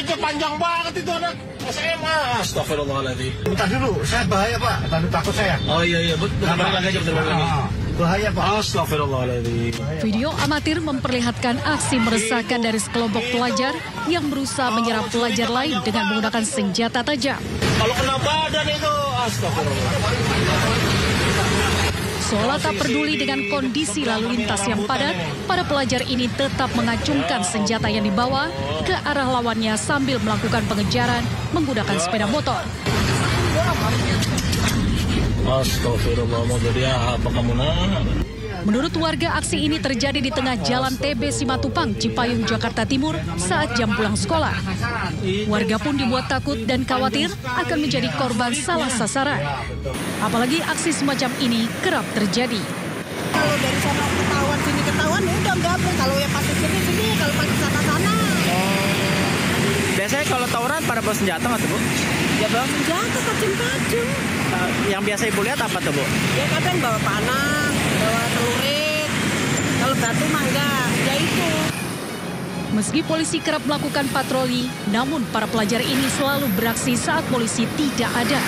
itu panjang banget itu anak SMA. Astagfirullahaladzim. Bentar dulu, saya bahaya Pak. Takut saya. Oh iya, bentar lagi aja, bentar lagi. Bahaya Pak. Astagfirullahaladzim. Video amatir memperlihatkan aksi meresahkan dari sekelompok pelajar yang berusaha menyerang pelajar lain dengan menggunakan senjata tajam. Kalau kena badan itu, astagfirullah. Seolah tak peduli dengan kondisi lalu lintas yang padat, para pelajar ini tetap mengacungkan senjata yang dibawa ke arah lawannya sambil melakukan pengejaran menggunakan sepeda motor. Astagfirullah, mau jadi apa kamu nak? Menurut warga, aksi ini terjadi di tengah Jalan TB Simatupang, Cipayung, Jakarta Timur saat jam pulang sekolah. Warga pun dibuat takut dan khawatir akan menjadi korban salah sasaran. Apalagi aksi semacam ini kerap terjadi. Kalau dari sana ketahuan, sini ketahuan, udah gabung. Kalau yang pasti sini, kalau pasti sana-sana. Biasanya kalau tawuran pada bawa senjata nggak tuh, Bu? Ya bawa senjata, kacung-kacung. Yang biasa Ibu lihat apa tuh, Bu? Ya kadang bawa panah, bawa celurit. Kalau batu mah enggak, ya itu. Meski polisi kerap melakukan patroli, namun para pelajar ini selalu beraksi saat polisi tidak ada.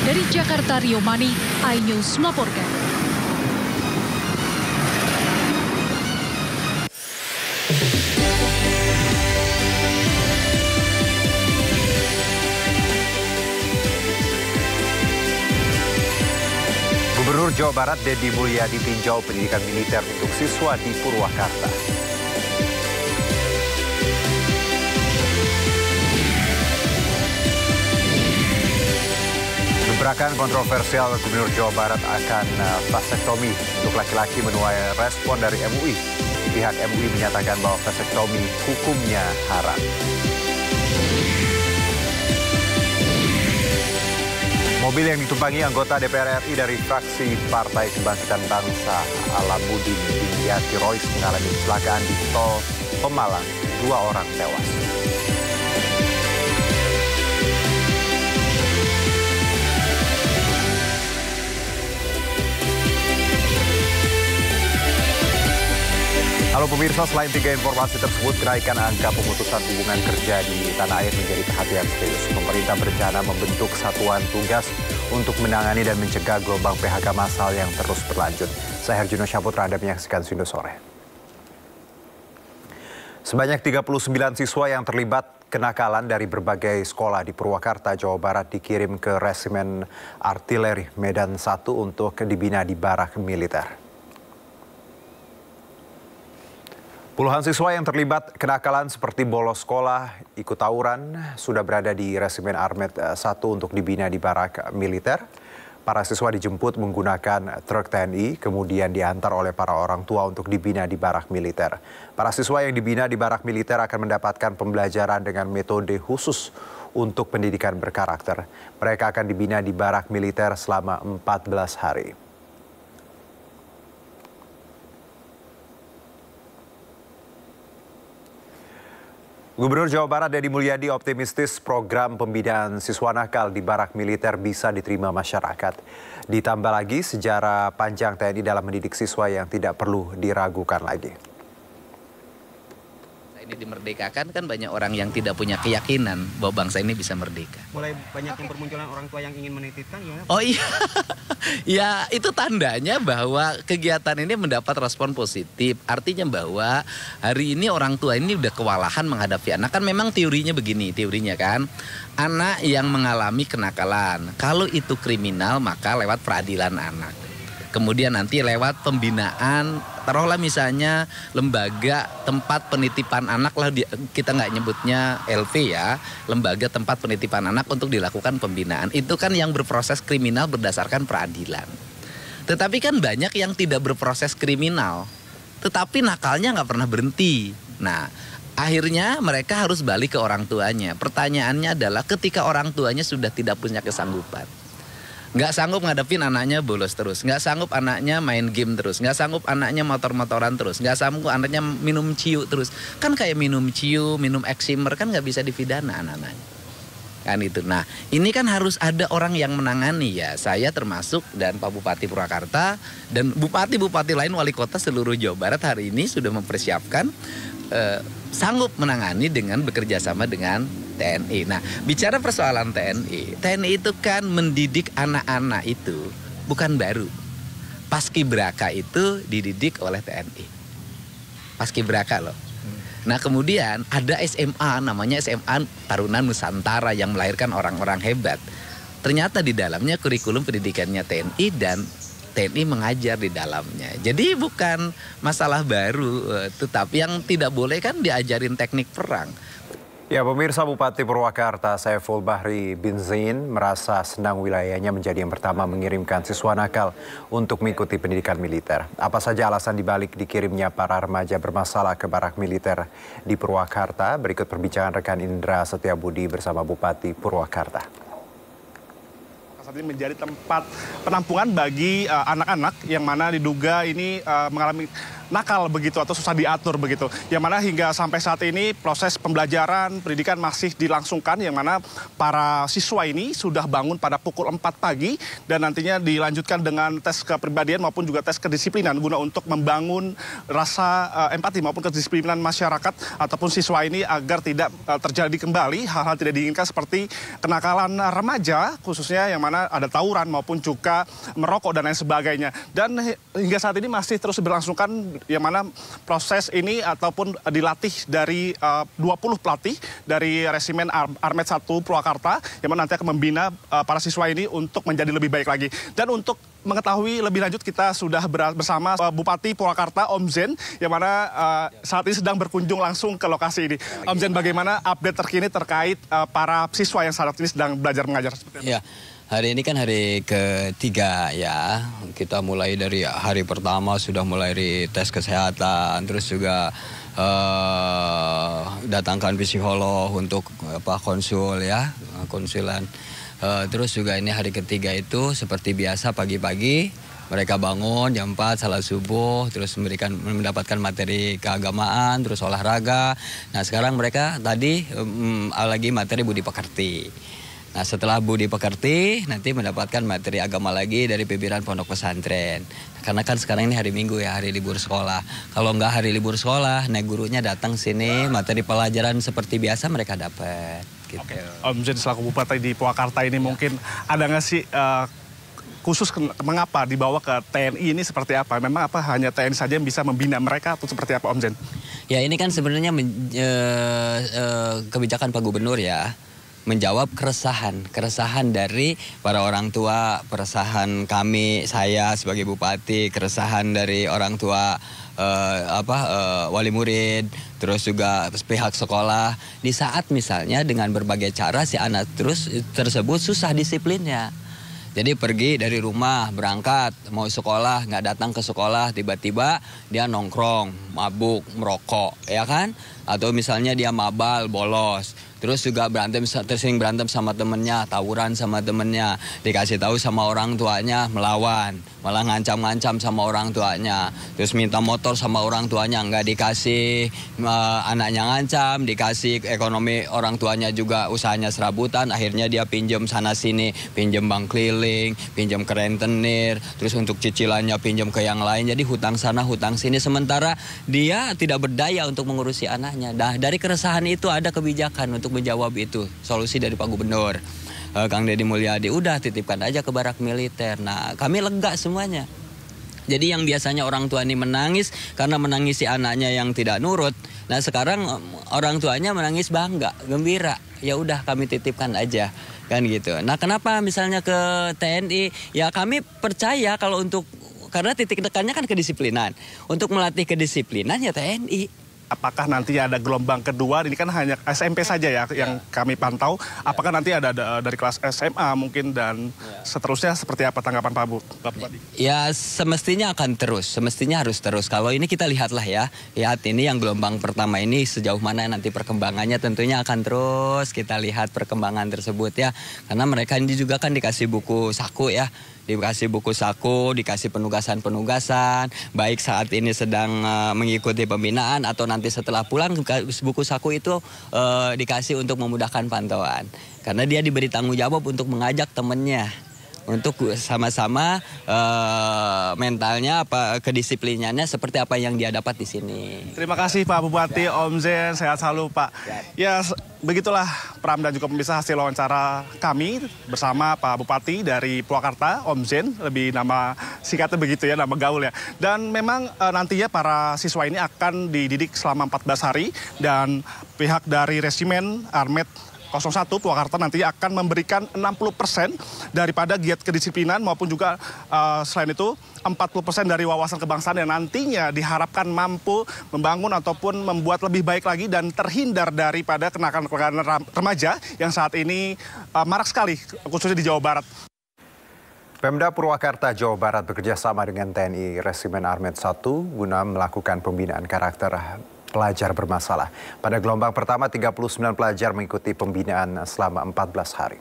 Dari Jakarta, Rio Mani, iNews melaporkan. Gubernur Jawa Barat Deddy Mulyadi tinjau pendidikan militer untuk siswa di Purwakarta. Gebrakan kontroversial Gubernur Jawa Barat akan vasektomi untuk laki-laki menuai respon dari MUI. Pihak MUI menyatakan bahwa vasektomi hukumnya haram. Mobil yang ditumpangi anggota DPR RI dari fraksi Partai Kebangkitan Bangsa Alamuddin Dimyati Rois mengalami kecelakaan di tol Pemalang. 2 orang tewas. Halo pemirsa, selain 3 informasi tersebut, kenaikan angka pemutusan hubungan kerja di tanah air menjadi perhatian serius. Pemerintah berencana membentuk satuan tugas untuk menangani dan mencegah gelombang PHK massal yang terus berlanjut. Saya Herjuno Syaputra, Anda menyaksikan Sindo Sore. Sebanyak 39 siswa yang terlibat kenakalan dari berbagai sekolah di Purwakarta, Jawa Barat dikirim ke Resimen Artileri Medan 1 untuk dibina di barak militer. Puluhan siswa yang terlibat kenakalan seperti bolos sekolah, ikut tawuran, sudah berada di Resimen Armet 1 untuk dibina di barak militer. Para siswa dijemput menggunakan truk TNI, kemudian diantar oleh para orang tua untuk dibina di barak militer. Para siswa yang dibina di barak militer akan mendapatkan pembelajaran dengan metode khusus untuk pendidikan berkarakter. Mereka akan dibina di barak militer selama 14 hari. Gubernur Jawa Barat Deddy Mulyadi optimistis program pembinaan siswa nakal di barak militer bisa diterima masyarakat. Ditambah lagi sejarah panjang TNI dalam mendidik siswa yang tidak perlu diragukan lagi. Ini dimerdekakan kan banyak orang yang tidak punya keyakinan bahwa bangsa ini bisa merdeka. Mulai banyak yang bermunculan orang tua yang ingin menitipkan ya? Oh iya, ya itu tandanya bahwa kegiatan ini mendapat respon positif. Artinya bahwa hari ini orang tua ini udah kewalahan menghadapi anak. Kan memang teorinya begini, teorinya kan. Anak yang mengalami kenakalan, kalau itu kriminal maka lewat peradilan anak. Kemudian nanti lewat pembinaan, taruhlah misalnya lembaga tempat penitipan anak lah, kita nggak nyebutnya LV ya, lembaga tempat penitipan anak untuk dilakukan pembinaan. Itu kan yang berproses kriminal berdasarkan peradilan. Tetapi kan banyak yang tidak berproses kriminal, tetapi nakalnya nggak pernah berhenti. Nah, akhirnya mereka harus balik ke orang tuanya. Pertanyaannya adalah ketika orang tuanya sudah tidak punya kesanggupan, nggak sanggup ngadepin anaknya bolos terus, nggak sanggup anaknya main game terus, nggak sanggup anaknya motor-motoran terus, nggak sanggup anaknya minum ciu terus. Kan kayak minum ciu, minum eksimer kan nggak bisa dipidana anak-anaknya. Kan itu. Nah ini kan harus ada orang yang menangani ya. Saya termasuk dan Pak Bupati Purwakarta dan bupati-bupati lain, wali kota seluruh Jawa Barat hari ini sudah mempersiapkan sanggup menangani dengan bekerja sama dengan TNI. Nah, bicara persoalan TNI itu kan mendidik anak-anak itu bukan baru. Paskibraka itu dididik oleh TNI. Paskibraka loh. Nah, kemudian ada SMA, namanya SMA Taruna Nusantara yang melahirkan orang-orang hebat. Ternyata di dalamnya kurikulum pendidikannya TNI dan TNI mengajar di dalamnya. Jadi bukan masalah baru, tetapi yang tidak boleh kan diajarin teknik perang. Ya, pemirsa, Bupati Purwakarta Saiful Bahri bin Zain merasa senang wilayahnya menjadi yang pertama mengirimkan siswa nakal untuk mengikuti pendidikan militer. Apa saja alasan dibalik dikirimnya para remaja bermasalah ke barak militer di Purwakarta? Berikut perbincangan rekan Indra Setiabudi bersama Bupati Purwakarta. Saat ini menjadi tempat penampungan bagi anak-anak yang mana diduga ini mengalami nakal begitu atau susah diatur begitu. Yang mana hingga sampai saat ini proses pembelajaran pendidikan masih dilangsungkan, yang mana para siswa ini sudah bangun pada pukul 4 pagi dan nantinya dilanjutkan dengan tes kepribadian maupun juga tes kedisiplinan guna untuk membangun rasa empati maupun kedisiplinan masyarakat ataupun siswa ini agar tidak terjadi kembali hal-hal tidak diinginkan seperti kenakalan remaja, khususnya yang mana ada tawuran maupun juga merokok dan lain sebagainya. Dan hingga saat ini masih terus berlangsungkan, yang mana proses ini ataupun dilatih dari 20 pelatih dari Resimen Armet 1 Purwakarta, yang mana nanti akan membina para siswa ini untuk menjadi lebih baik lagi. Dan untuk mengetahui lebih lanjut kita sudah bersama Bupati Purwakarta Om Zen, yang mana saat ini sedang berkunjung langsung ke lokasi ini. Om Zen, bagaimana update terkini terkait para siswa yang saat ini sedang belajar mengajar? Ya, hari ini kan hari ketiga ya. Kita mulai dari hari pertama sudah mulai dari tes kesehatan, terus juga datangkan psikolog untuk konsul ya, konsulan. Terus juga ini hari ketiga itu seperti biasa pagi-pagi mereka bangun jam 4 salat subuh, terus mendapatkan materi keagamaan, terus olahraga. Nah, sekarang mereka tadi lagi materi budi pekerti. Nah, setelah budi pekerti nanti mendapatkan materi agama lagi dari pimpinan pondok pesantren. Karena kan sekarang ini hari Minggu ya, hari libur sekolah. Kalau nggak hari libur sekolah, nah gurunya datang sini, materi pelajaran seperti biasa mereka dapat. Gitu. Oke. Om Zen, selaku Bupati di Purwakarta ini mungkin ada nggak sih khusus mengapa dibawa ke TNI ini seperti apa? Memang apa hanya TNI saja yang bisa membina mereka atau seperti apa, Om Zen? Ya, ini kan sebenarnya kebijakan Pak Gubernur ya. Menjawab keresahan dari para orang tua, keresahan kami, saya sebagai bupati, keresahan dari orang tua wali murid, terus juga pihak sekolah. Di saat misalnya dengan berbagai cara si anak tersebut susah disiplinnya. Jadi pergi dari rumah, berangkat, mau sekolah, nggak datang ke sekolah, tiba-tiba dia nongkrong, mabuk, merokok, ya kan? Atau misalnya dia mabal, bolos. Terus juga sering berantem sama temennya, tawuran sama temennya, dikasih tahu sama orang tuanya, melawan, malah ngancam-ngancam sama orang tuanya. Terus minta motor sama orang tuanya, nggak dikasih, anaknya ngancam, dikasih ekonomi orang tuanya juga usahanya serabutan, akhirnya dia pinjam sana-sini, pinjam bank keliling, pinjam ke rentenir, terus untuk cicilannya pinjam ke yang lain, jadi hutang sana, hutang sini, sementara dia tidak berdaya untuk mengurusi anaknya. Nah, dari keresahan itu ada kebijakan untuk menjawab itu, solusi dari Pak Gubernur Kang Deddy Mulyadi, udah titipkan aja ke barak militer. Nah, kami lega semuanya. Jadi yang biasanya orang tua ini menangis karena menangisi anaknya yang tidak nurut. Nah, sekarang orang tuanya menangis bangga, gembira. Ya udah kami titipkan aja, kan gitu. Nah, kenapa misalnya ke TNI? Ya kami percaya kalau karena titik tekannya kan kedisiplinan. Untuk melatih kedisiplinan ya TNI. Apakah nanti ada gelombang kedua? Ini kan hanya SMP saja ya yang kami pantau. Apakah nanti ada dari kelas SMA mungkin dan seterusnya, seperti apa tanggapan Pak Bupati? Ya semestinya akan terus, semestinya harus terus. Kalau ini kita lihatlah ya, lihat ini yang gelombang pertama ini sejauh mana nanti perkembangannya, tentunya akan terus kita lihat perkembangan tersebut ya. Karena mereka ini juga kan dikasih buku saku ya. Dikasih buku saku, dikasih penugasan-penugasan, baik saat ini sedang mengikuti pembinaan atau nanti setelah pulang buku saku itu dikasih untuk memudahkan pantauan. Karena dia diberi tanggung jawab untuk mengajak temannya untuk sama-sama mentalnya, kedisiplinannya seperti apa yang dia dapat di sini. Terima kasih Pak Bupati, Om Zen, sehat selalu Pak. Ya, begitulah Pram dan juga pemirsa hasil wawancara kami bersama Pak Bupati dari Purwakarta, Om Zen, lebih nama singkatnya begitu ya, nama gaul ya. Dan memang nantinya para siswa ini akan dididik selama 14 hari dan pihak dari Resimen Armet 01 Purwakarta nanti akan memberikan 60% daripada giat kedisiplinan maupun juga selain itu 40% dari wawasan kebangsaan yang nantinya diharapkan mampu membangun ataupun membuat lebih baik lagi dan terhindar daripada kenakalan remaja yang saat ini marak sekali khususnya di Jawa Barat. Pemda Purwakarta, Jawa Barat bekerja sama dengan TNI Resimen Armet 1 guna melakukan pembinaan karakter pelajar bermasalah. Pada gelombang pertama, 39 pelajar mengikuti pembinaan selama 14 hari.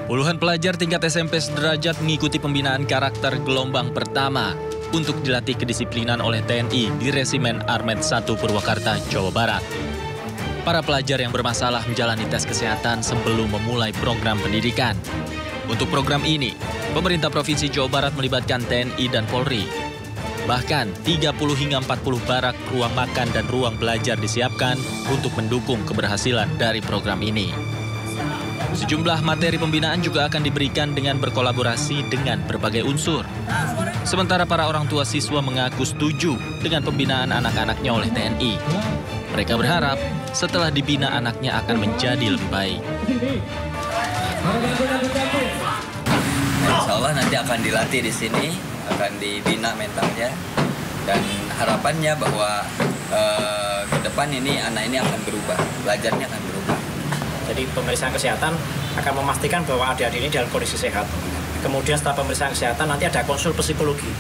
Puluhan pelajar tingkat SMP sederajat mengikuti pembinaan karakter gelombang pertama untuk dilatih kedisiplinan oleh TNI di Resimen Armet 1 Purwakarta, Jawa Barat. Para pelajar yang bermasalah menjalani tes kesehatan sebelum memulai program pendidikan. Untuk program ini, pemerintah Provinsi Jawa Barat melibatkan TNI dan Polri. Bahkan 30 hingga 40 barak ruang makan dan ruang belajar disiapkan untuk mendukung keberhasilan dari program ini. Sejumlah materi pembinaan juga akan diberikan dengan berkolaborasi dengan berbagai unsur. Sementara para orang tua siswa mengaku setuju dengan pembinaan anak-anaknya oleh TNI. Mereka berharap setelah dibina anaknya akan menjadi lebih baik. Insya Allah nanti akan dilatih di sini, akan dibina mentalnya, dan harapannya bahwa ke depan ini anak ini akan berubah, belajarnya akan berubah. Jadi pemeriksaan kesehatan akan memastikan bahwa adik-adik ini dalam kondisi sehat. Kemudian setelah pemeriksaan kesehatan nanti ada konsul psikologi.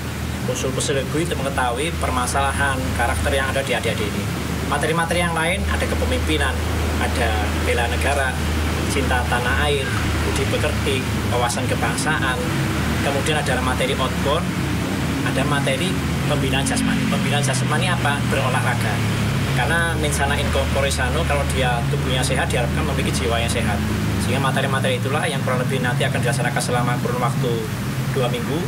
Konsul psikologi untuk mengetahui permasalahan karakter yang ada di adik-adik ini. Materi-materi yang lain ada kepemimpinan, ada bela negara, cinta tanah air, budi pekerti, wawasan kebangsaan. Kemudian ada materi outbound, ada materi pembinaan jasmani. Pembinaan jasmani apa? Berolahraga. Karena mensana in corpore sano, kalau dia tubuhnya sehat, diharapkan memiliki jiwa yang sehat. Sehingga materi-materi itulah yang kurang lebih nanti akan dilaksanakan selama kurun waktu 2 minggu.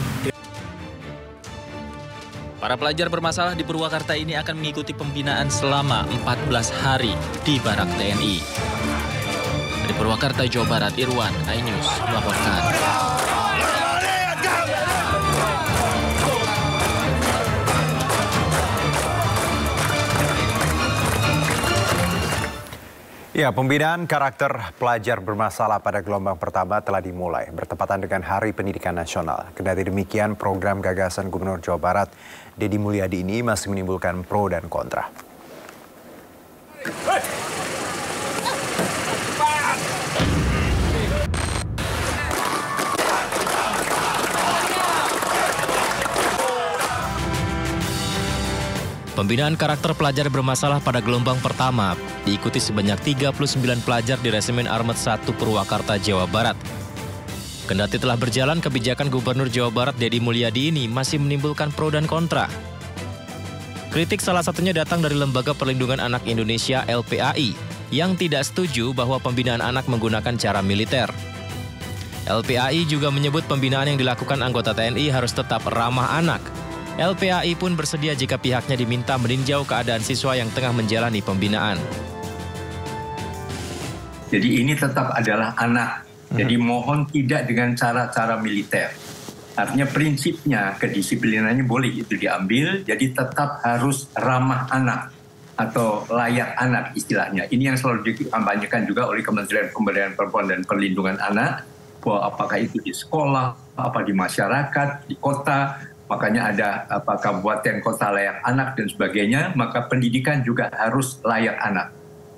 Para pelajar bermasalah di Purwakarta ini akan mengikuti pembinaan selama 14 hari di Barak TNI. Dari Purwakarta, Jawa Barat, Irwan, iNews melaporkan. Ya, pembinaan karakter pelajar bermasalah pada gelombang pertama telah dimulai bertepatan dengan Hari Pendidikan Nasional. Kendati demikian, program gagasan Gubernur Jawa Barat, Deddy Mulyadi ini masih menimbulkan pro dan kontra. Pembinaan karakter pelajar bermasalah pada gelombang pertama diikuti sebanyak 39 pelajar di Resimen Armet 1 Purwakarta, Jawa Barat. Kendati telah berjalan, kebijakan Gubernur Jawa Barat Deddy Mulyadi ini masih menimbulkan pro dan kontra. Kritik salah satunya datang dari Lembaga Perlindungan Anak Indonesia LPAI yang tidak setuju bahwa pembinaan anak menggunakan cara militer. LPAI juga menyebut pembinaan yang dilakukan anggota TNI harus tetap ramah anak. LPAI pun bersedia jika pihaknya diminta meninjau keadaan siswa yang tengah menjalani pembinaan. Jadi ini tetap adalah anak. Jadi mohon tidak dengan cara-cara militer. Artinya prinsipnya kedisiplinannya boleh itu diambil, jadi tetap harus ramah anak atau layak anak istilahnya. Ini yang selalu dikampanyekan juga oleh Kementerian Pemberdayaan Perempuan dan Perlindungan Anak, bahwa apakah itu di sekolah, apa di masyarakat, di kota, makanya ada kabupaten kota layak anak dan sebagainya, maka pendidikan juga harus layak anak.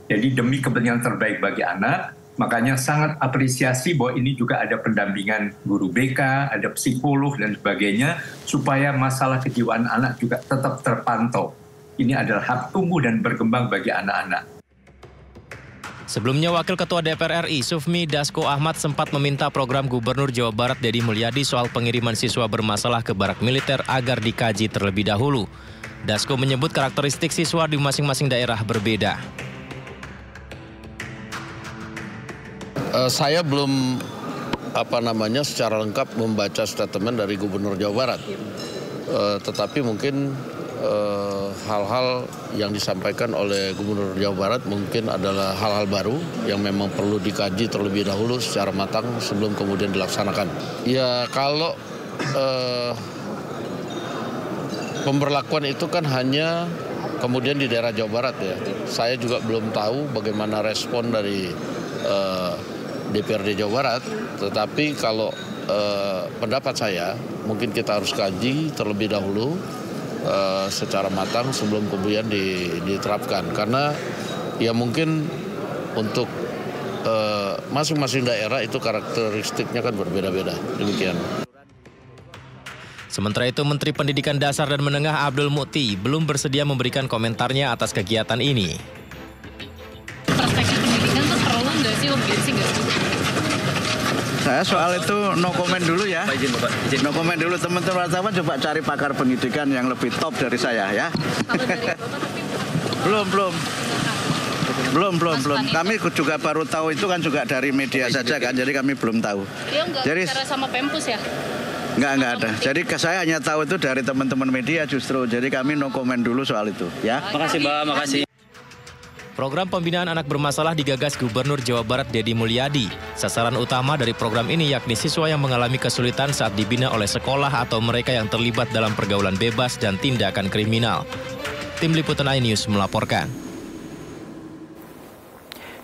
Jadi demi kepentingan terbaik bagi anak, makanya sangat apresiasi bahwa ini juga ada pendampingan guru BK, ada psikolog dan sebagainya, supaya masalah kejiwaan anak juga tetap terpantau. Ini adalah hak tumbuh dan berkembang bagi anak-anak. Sebelumnya, Wakil Ketua DPR RI Sufmi Dasko Ahmad sempat meminta program Gubernur Jawa Barat Deddy Mulyadi soal pengiriman siswa bermasalah ke barak militer agar dikaji terlebih dahulu. Dasko menyebut karakteristik siswa di masing-masing daerah berbeda. Saya belum secara lengkap membaca statement dari Gubernur Jawa Barat, tetapi mungkin hal-hal yang disampaikan oleh Gubernur Jawa Barat mungkin adalah hal-hal baru yang memang perlu dikaji terlebih dahulu secara matang sebelum kemudian dilaksanakan. Ya kalau pemberlakuan itu kan hanya kemudian di daerah Jawa Barat ya. Saya juga belum tahu bagaimana respon dari DPRD Jawa Barat, tetapi kalau pendapat saya mungkin kita harus kaji terlebih dahulu secara matang sebelum kemudian diterapkan, karena ya mungkin untuk masing-masing daerah itu karakteristiknya kan berbeda-beda. Demikian. Sementara itu, Menteri Pendidikan Dasar dan Menengah Abdul Mukti belum bersedia memberikan komentarnya atas kegiatan ini. Perspektif pendidikan tuh perlu nggak sih, urgensi nggak sih? Saya soal itu no comment dulu ya. No comment dulu, teman-teman wartawan coba cari pakar pendidikan yang lebih top dari saya ya. Belum. Kami juga baru tahu itu kan juga dari media saja kan, jadi kami belum tahu. Dia nggak bicara sama Pempus ya? Nggak ada. Jadi saya hanya tahu itu dari teman-teman media justru. Jadi kami no comment dulu soal itu ya. Makasih Mbak, makasih. Program pembinaan anak bermasalah digagas Gubernur Jawa Barat Deddy Mulyadi. Sasaran utama dari program ini yakni siswa yang mengalami kesulitan saat dibina oleh sekolah atau mereka yang terlibat dalam pergaulan bebas dan tindakan kriminal. Tim Liputan iNews melaporkan.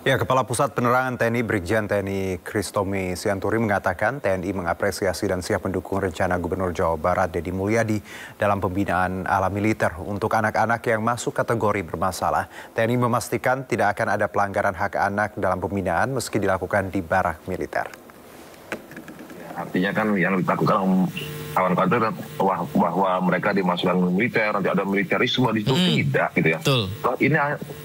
Ya, Kepala Pusat Penerangan TNI Brigjen TNI Kristomi Sianturi mengatakan TNI mengapresiasi dan siap mendukung rencana Gubernur Jawa Barat Deddy Mulyadi dalam pembinaan ala militer untuk anak-anak yang masuk kategori bermasalah. TNI memastikan tidak akan ada pelanggaran hak anak dalam pembinaan meski dilakukan di barak militer. Artinya kan yang dilakukan kawan-kawan bahwa mereka dimasukkan militer, nanti ada militerisme di situ, tidak gitu ya. Ini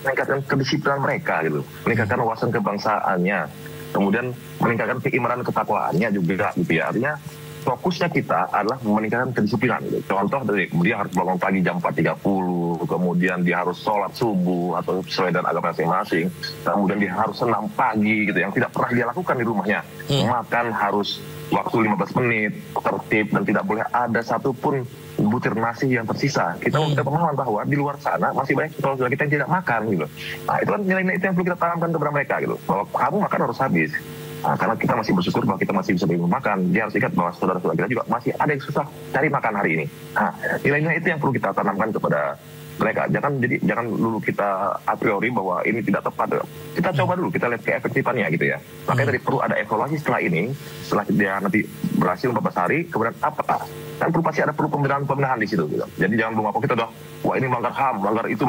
meningkatkan kedisiplinan mereka gitu, meningkatkan wawasan kebangsaannya, kemudian meningkatkan keimanan ketakwaannya juga gitu ya. Artinya fokusnya kita adalah meningkatkan kedisiplinan gitu. Contoh dari dia harus bangun pagi jam 4.30, kemudian dia harus sholat subuh atau sesuai dengan agama masing-masing, kemudian dia harus senam pagi gitu yang tidak pernah dia lakukan di rumahnya. Makan harus waktu 15 menit, tertib, dan tidak boleh ada satupun butir nasi yang tersisa. Kita punya pemahaman bahwa di luar sana masih banyak saudara kita yang tidak makan gitu. Nah, itu kan nilai-nilai itu yang perlu kita tanamkan kepada mereka gitu. Bahwa kamu makan harus habis. Nah, karena kita masih bersyukur bahwa kita masih bisa makan, dia harus ingat bahwa saudara-saudara kita juga masih ada yang susah cari makan hari ini. Nah, nilai-nilai itu yang perlu kita tanamkan kepada mereka. Jangan dulu kita a priori bahwa ini tidak tepat. Kita coba dulu, kita lihat keefektifannya gitu ya. Makanya tadi perlu ada evaluasi setelah ini, setelah dia nanti berhasil 14 hari, kemudian apa? Kan pasti ada perlu pembenahan di situ gitu. Jadi jangan belum apa kita udah, wah ini melanggar HAM, melanggar itu,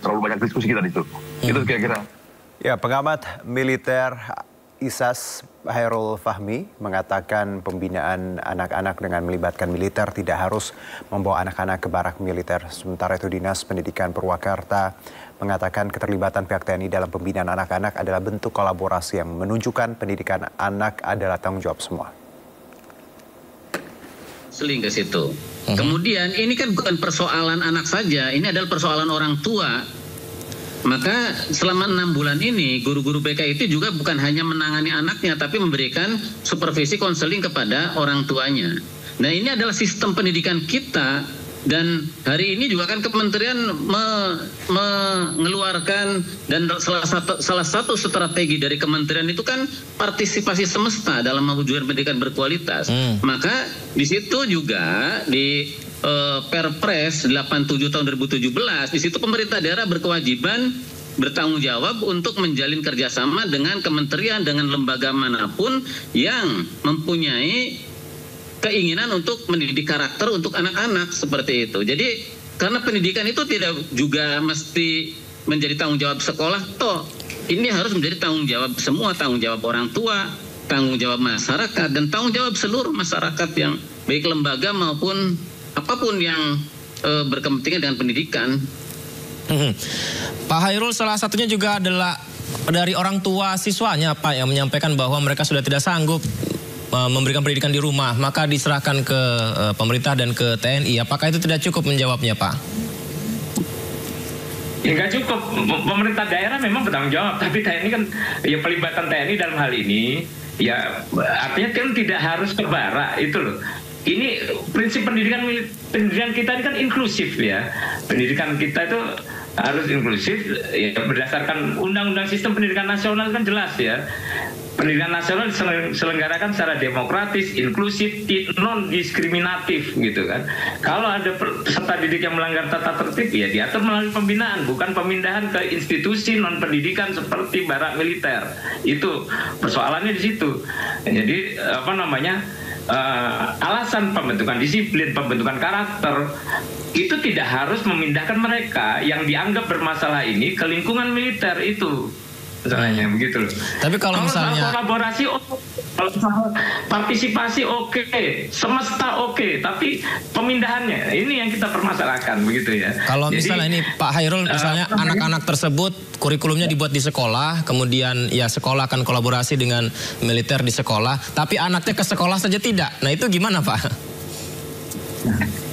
terlalu banyak diskusi kita di situ. Itu kira-kira. Ya, pengamat militer ISAS Hairul Fahmi mengatakan pembinaan anak-anak dengan melibatkan militer tidak harus membawa anak-anak ke barak militer. Sementara itu Dinas Pendidikan Purwakarta mengatakan keterlibatan pihak TNI dalam pembinaan anak-anak adalah bentuk kolaborasi yang menunjukkan pendidikan anak adalah tanggung jawab semua. Seling ke situ. Kemudian ini kan bukan persoalan anak saja, ini adalah persoalan orang tua. Maka selama 6 bulan ini guru-guru BK itu juga bukan hanya menangani anaknya tapi memberikan supervisi konseling kepada orang tuanya. Nah, ini adalah sistem pendidikan kita dan hari ini juga kan kementerian mengeluarkan dan salah satu strategi dari kementerian itu kan partisipasi semesta dalam mewujudkan pendidikan berkualitas. Maka di situ juga di Perpres 87 tahun 2017, di situ pemerintah daerah berkewajiban bertanggung jawab untuk menjalin kerjasama dengan kementerian, dengan lembaga manapun yang mempunyai keinginan untuk mendidik karakter untuk anak-anak seperti itu. Jadi karena pendidikan itu tidak juga mesti menjadi tanggung jawab sekolah, toh ini harus menjadi tanggung jawab semua, tanggung jawab orang tua, tanggung jawab masyarakat, dan tanggung jawab seluruh masyarakat yang baik lembaga maupun apapun yang berkepentingan dengan pendidikan. Pak Hairul, salah satunya juga adalah dari orang tua siswanya Pak yang menyampaikan bahwa mereka sudah tidak sanggup memberikan pendidikan di rumah, maka diserahkan ke pemerintah dan ke TNI. Apakah itu tidak cukup menjawabnya Pak? Ya nggak cukup. Pemerintah daerah memang bertanggung jawab, tapi TNI kan ya pelibatan TNI dalam hal ini ya artinya kan tidak harus ke barak itu loh. Ini prinsip pendidikan kita ini kan inklusif ya. Pendidikan kita itu harus inklusif ya, berdasarkan undang-undang sistem pendidikan nasional kan jelas ya. Pendidikan nasional diselenggarakan secara demokratis, inklusif, non diskriminatif gitu kan. Kalau ada peserta didik yang melanggar tata tertib ya diatur melalui pembinaan, bukan pemindahan ke institusi non pendidikan seperti barak militer. Itu persoalannya di situ. Jadi alasan pembentukan disiplin, pembentukan karakter itu tidak harus memindahkan mereka yang dianggap bermasalah ini ke lingkungan militer itu. Misalnya begitu loh. Tapi kalau misalnya kolaborasi kalau partisipasi oke, semesta oke, tapi pemindahannya ini yang kita permasalahkan begitu ya. Kalau misalnya ini Pak Hairul, misalnya anak-anak tersebut kurikulumnya dibuat di sekolah, kemudian ya sekolah akan kolaborasi dengan militer di sekolah, tapi anaknya ke sekolah saja tidak. Nah itu gimana Pak?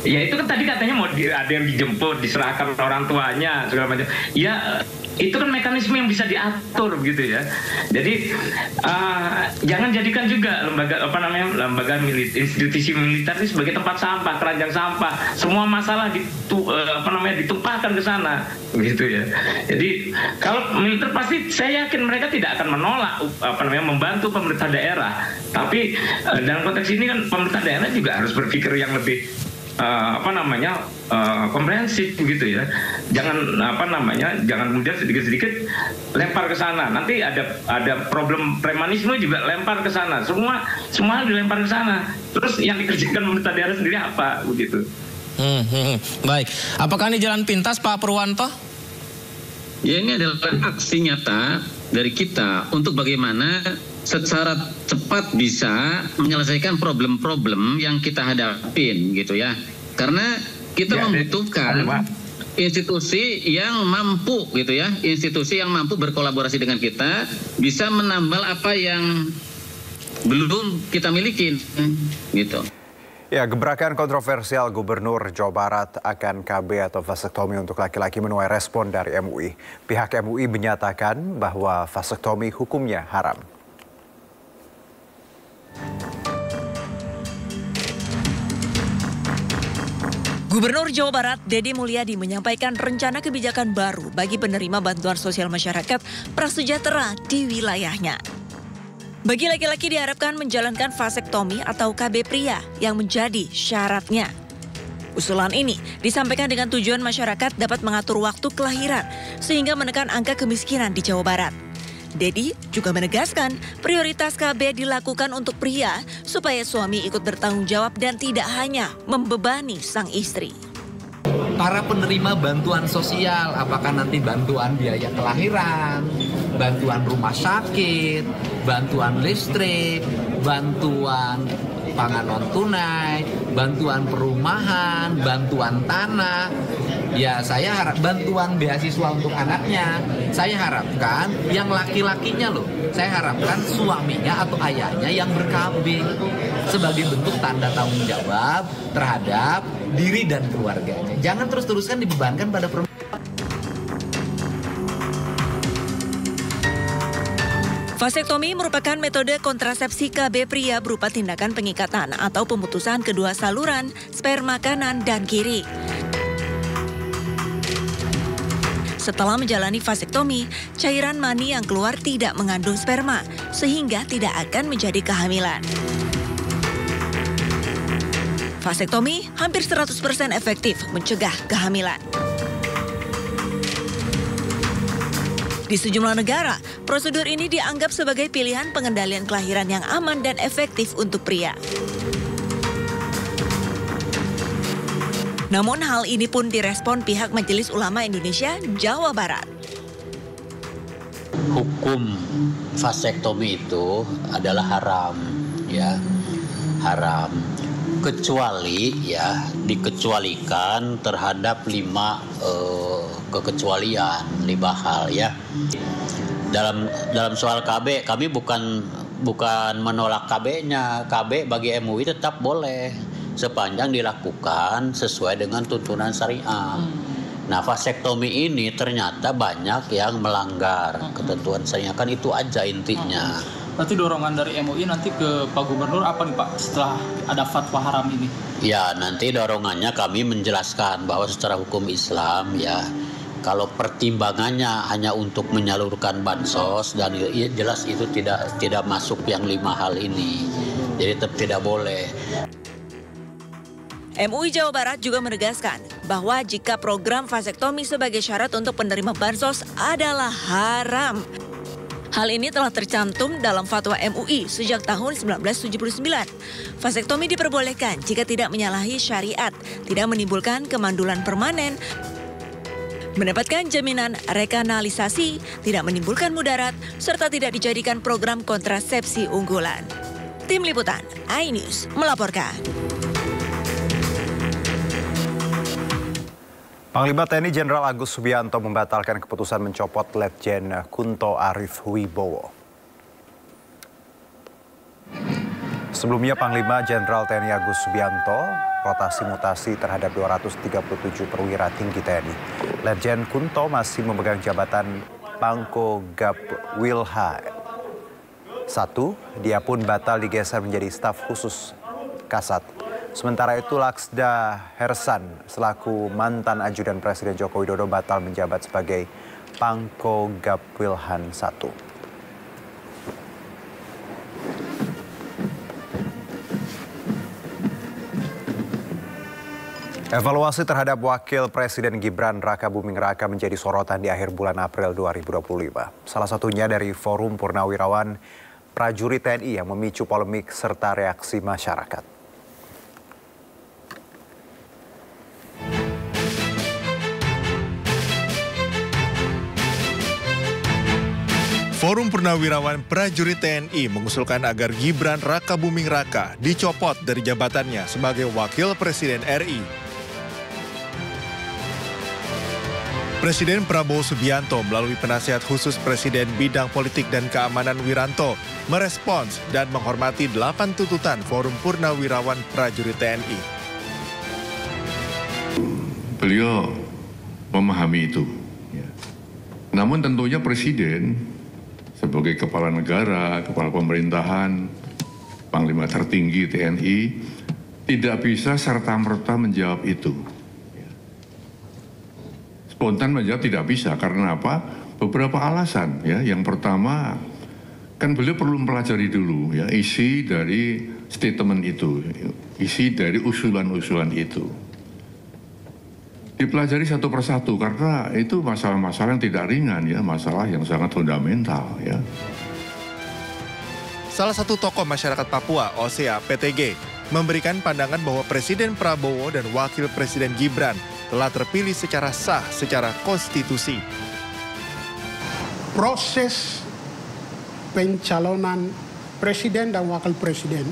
Ya itu kan tadi katanya mau ada yang dijemput, diserahkan orang tuanya segala macam. Ya itu kan mekanisme yang bisa diatur gitu ya. Jadi jangan jadikan juga lembaga institusi militer ini sebagai tempat sampah, keranjang sampah. Semua masalah ditumpahkan ke sana gitu ya. Jadi kalau militer pasti saya yakin mereka tidak akan menolak membantu pemerintah daerah. Tapi dalam konteks ini kan pemerintah daerah juga harus berpikir yang lebih komprehensif gitu ya. Jangan jangan kemudian sedikit-sedikit lempar ke sana. Nanti ada problem premanisme juga lempar ke sana. Semua dilempar ke sana. Terus yang dikerjakan pemerintah daerah sendiri apa begitu. Baik. Apakah ini jalan pintas Pak Purwanto? Ya ini adalah aksi nyata dari kita untuk bagaimana secara cepat bisa menyelesaikan problem-problem yang kita hadapin gitu ya. Karena kita membutuhkan institusi yang mampu gitu ya, institusi yang mampu berkolaborasi dengan kita, bisa menambal apa yang belum kita miliki gitu. Ya, gebrakan kontroversial Gubernur Jawa Barat akan KB atau vasektomi untuk laki-laki menuai respon dari MUI. Pihak MUI menyatakan bahwa vasektomi hukumnya haram. Gubernur Jawa Barat Deddy Mulyadi menyampaikan rencana kebijakan baru bagi penerima bantuan sosial masyarakat prasejahtera di wilayahnya. Bagi laki-laki diharapkan menjalankan vasektomi atau KB pria yang menjadi syaratnya. Usulan ini disampaikan dengan tujuan masyarakat dapat mengatur waktu kelahiran sehingga menekan angka kemiskinan di Jawa Barat. Deddy juga menegaskan prioritas KB dilakukan untuk pria supaya suami ikut bertanggung jawab dan tidak hanya membebani sang istri. Para penerima bantuan sosial, apakah nanti bantuan biaya kelahiran, bantuan rumah sakit, bantuan listrik, bantuan pangan non tunai, bantuan perumahan, bantuan tanah. Ya saya harap bantuan beasiswa untuk anaknya. Saya harapkan yang laki-lakinya loh. Saya harapkan suaminya atau ayahnya yang ber-KB sebagai bentuk tanda tanggung jawab terhadap diri dan keluarganya. Jangan terus-terusan dibebankan pada perempuan. Vasektomi merupakan metode kontrasepsi KB pria berupa tindakan pengikatan atau pemutusan kedua saluran sperma kanan dan kiri. Setelah menjalani vasektomi, cairan mani yang keluar tidak mengandung sperma, sehingga tidak akan menjadi kehamilan. Vasektomi hampir 100% efektif mencegah kehamilan. Di sejumlah negara, prosedur ini dianggap sebagai pilihan pengendalian kelahiran yang aman dan efektif untuk pria. Namun hal ini pun direspon pihak Majelis Ulama Indonesia Jawa Barat. Hukum vasektomi itu adalah haram, ya, haram. Kecuali ya dikecualikan terhadap 5 kekecualian, 5 hal ya. dalam soal KB, kami bukan menolak KB-nya. KB bagi MUI tetap boleh sepanjang dilakukan sesuai dengan tuntunan syariah. Nah, vasektomi ini ternyata banyak yang melanggar ketentuan syariah, kan itu aja intinya. Berarti dorongan dari MUI nanti ke Pak Gubernur apa nih Pak setelah ada fatwa haram ini? Ya, nanti dorongannya kami menjelaskan bahwa secara hukum Islam ya, kalau pertimbangannya hanya untuk menyalurkan bansos dan ya jelas itu tidak masuk yang 5 hal ini. Jadi tetap tidak boleh. MUI Jawa Barat juga menegaskan bahwa jika program vasektomi sebagai syarat untuk penerima bansos adalah haram. Hal ini telah tercantum dalam fatwa MUI sejak tahun 1979. Vasektomi diperbolehkan jika tidak menyalahi syariat, tidak menimbulkan kemandulan permanen, mendapatkan jaminan rekanalisasi, tidak menimbulkan mudarat, serta tidak dijadikan program kontrasepsi unggulan. Tim Liputan, iNews melaporkan. Panglima TNI Jenderal Agus Subianto membatalkan keputusan mencopot Letjen Kunto Arif Wibowo. Sebelumnya Panglima Jenderal TNI Agus Subianto rotasi mutasi terhadap 237 perwira tinggi TNI. Letjen Kunto masih memegang jabatan Pangko Gap Wilha 1. Dia pun batal digeser menjadi staf khusus Kasat. Sementara itu Laksda Hersan selaku mantan ajudan Presiden Joko Widodo batal menjabat sebagai Pangko Gap Wilhan 1. Evaluasi terhadap Wakil Presiden Gibran Raka Buming Raka menjadi sorotan di akhir bulan April 2025. Salah satunya dari Forum Purnawirawan Prajurit TNI yang memicu polemik serta reaksi masyarakat. Forum Purnawirawan Prajurit TNI mengusulkan agar Gibran Raka Buming Raka dicopot dari jabatannya sebagai Wakil Presiden RI. Presiden Prabowo Subianto melalui penasihat khusus Presiden Bidang Politik dan Keamanan Wiranto merespons dan menghormati 8 tuntutan Forum Purnawirawan Prajurit TNI. Beliau memahami itu. Namun tentunya Presiden sebagai kepala negara, kepala pemerintahan, panglima tertinggi TNI, tidak bisa serta-merta menjawab itu. Spontan menjawab tidak bisa, karena apa? Beberapa alasan. Ya. Yang pertama, kan beliau perlu mempelajari dulu ya, isi dari statement itu, isi dari usulan-usulan itu. Dipelajari satu persatu karena itu masalah-masalah yang tidak ringan ya, masalah yang sangat fundamental ya. Salah satu tokoh masyarakat Papua, Osea PTG, memberikan pandangan bahwa Presiden Prabowo dan Wakil Presiden Gibran telah terpilih secara sah, secara konstitusi. Proses pencalonan Presiden dan Wakil Presiden,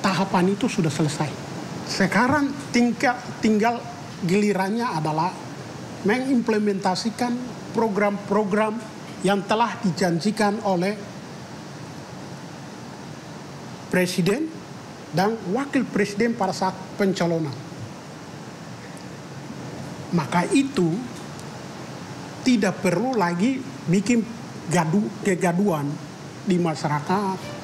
tahapan itu sudah selesai. Sekarang tinggal gilirannya adalah mengimplementasikan program-program yang telah dijanjikan oleh Presiden dan Wakil Presiden pada saat pencalonan. Maka itu tidak perlu lagi bikin kegaduhan di masyarakat.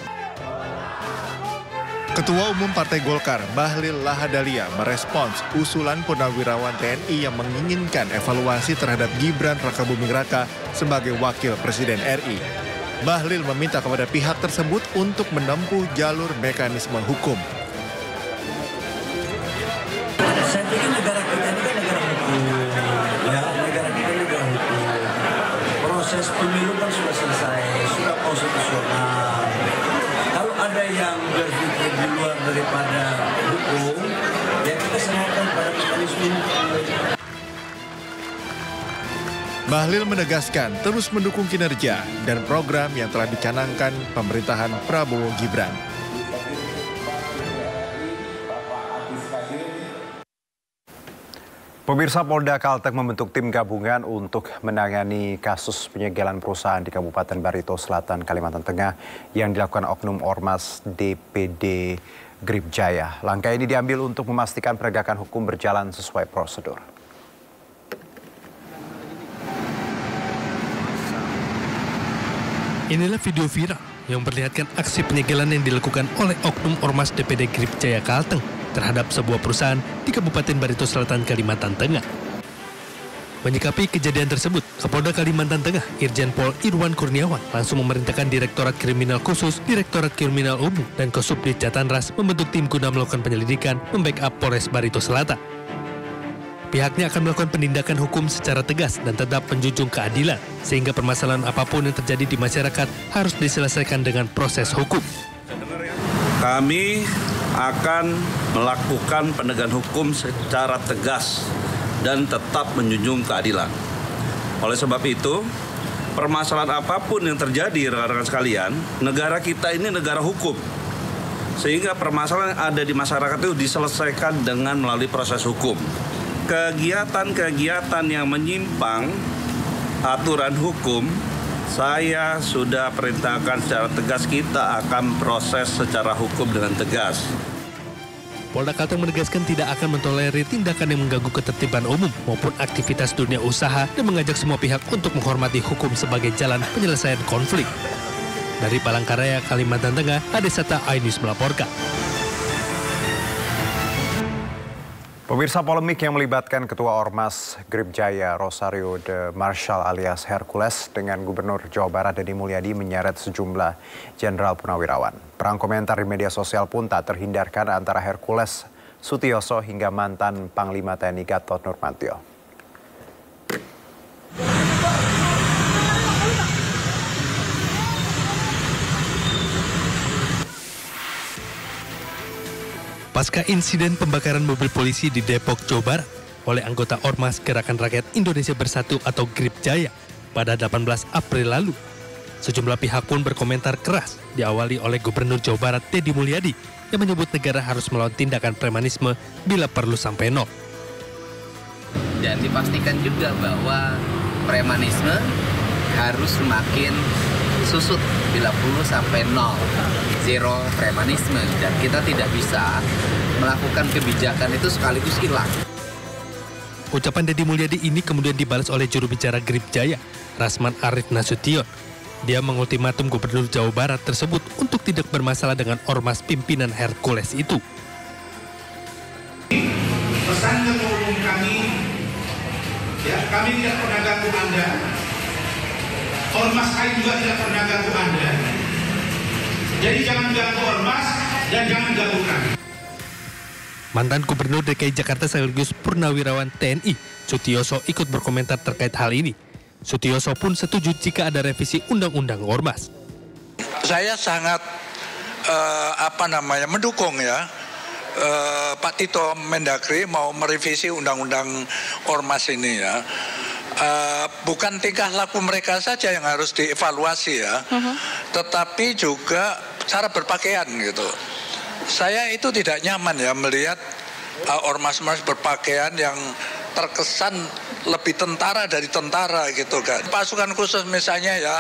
Ketua Umum Partai Golkar, Bahlil Lahadalia, merespons usulan Purnawirawan TNI yang menginginkan evaluasi terhadap Gibran Raka Buming Raka sebagai Wakil Presiden RI. Bahlil meminta kepada pihak tersebut untuk menempuh jalur mekanisme hukum. Saya pikir negara kita ini kan negara hukum. Ya, negara kita negara hukum. Proses pemilu kan sudah selesai, sudah konstitusional. Kalau ada yang berpikir di luar daripada hukum, ya kita serahkan pada mekanisme hukum. Bahlil menegaskan terus mendukung kinerja dan program yang telah dicanangkan pemerintahan Prabowo Gibran. Pemirsa, Polda Kalteng membentuk tim gabungan untuk menangani kasus penyegelan perusahaan di Kabupaten Barito Selatan, Kalimantan Tengah yang dilakukan oknum Ormas DPD Grip Jaya. Langkah ini diambil untuk memastikan penegakan hukum berjalan sesuai prosedur. Inilah video viral yang memperlihatkan aksi penyegelan yang dilakukan oleh oknum Ormas DPD Grip Jaya Kalteng terhadap sebuah perusahaan di Kabupaten Barito Selatan, Kalimantan Tengah. Menyikapi kejadian tersebut, Kapolda Kalimantan Tengah, Irjen Pol Irwan Kurniawan, langsung memerintahkan Direktorat Kriminal Khusus, Direktorat Kriminal Umum, dan Kosubdit Jatanras membentuk tim guna melakukan penyelidikan membackup Polres Barito Selatan. Pihaknya akan melakukan penindakan hukum secara tegas dan tetap menjunjung keadilan, sehingga permasalahan apapun yang terjadi di masyarakat harus diselesaikan dengan proses hukum. Kami akan melakukan penegakan hukum secara tegas dan tetap menjunjung keadilan. Oleh sebab itu, permasalahan apapun yang terjadi, rekan-rekan sekalian, negara kita ini negara hukum. Sehingga permasalahan yang ada di masyarakat itu diselesaikan dengan melalui proses hukum. Kegiatan-kegiatan yang menyimpang aturan hukum, saya sudah perintahkan secara tegas, kita akan proses secara hukum dengan tegas. Polda Kalteng menegaskan tidak akan mentolerir tindakan yang mengganggu ketertiban umum maupun aktivitas dunia usaha dan mengajak semua pihak untuk menghormati hukum sebagai jalan penyelesaian konflik. Dari Palangkaraya, Kalimantan Tengah, Adesata iNews melaporkan. Pemirsa, polemik yang melibatkan Ketua Ormas Grip Jaya Rosario de Marshall alias Hercules dengan Gubernur Jawa Barat Deddy Mulyadi menyeret sejumlah jenderal purnawirawan. Perang komentar di media sosial pun tak terhindarkan antara Hercules Sutioso hingga mantan Panglima TNI Gatot Nurmantio. Pasca insiden pembakaran mobil polisi di Depok, Jawa Barat oleh anggota Ormas Gerakan Rakyat Indonesia Bersatu atau Grip Jaya pada 18 April lalu, sejumlah pihak pun berkomentar keras diawali oleh Gubernur Jawa Barat Deddy Mulyadi yang menyebut negara harus melawan tindakan premanisme bila perlu sampai nol. Dan dipastikan juga bahwa premanisme harus semakin susut bila perlu sampai nol. Zero premanisme, dan kita tidak bisa melakukan kebijakan itu sekaligus hilang. Ucapan Deddy Mulyadi ini kemudian dibalas oleh juru bicara Grip Jaya, Rasman Arif Nasution. Dia mengultimatum Gubernur Jawa Barat tersebut untuk tidak bermasalah dengan ormas pimpinan Hercules itu. Pesan ketua umum kami, ya, kami tidak pernah ganggu Anda. Ormas kami juga tidak pernah ganggu Anda. Jadi jangan ganggu ormas dan jangan ganggu kami. Mantan Gubernur DKI Jakarta sekaligus Purnawirawan TNI, Sutioso ikut berkomentar terkait hal ini. Sutioso pun setuju jika ada revisi Undang-Undang Ormas. Saya sangat mendukung ya Pak Tito Mendagri mau merevisi Undang-Undang Ormas ini ya. Bukan tingkah laku mereka saja yang harus dievaluasi ya, tetapi juga cara berpakaian gitu. Saya itu tidak nyaman ya melihat ormas-ormas berpakaian yang terkesan lebih tentara dari tentara gitu kan. Pasukan khusus misalnya ya.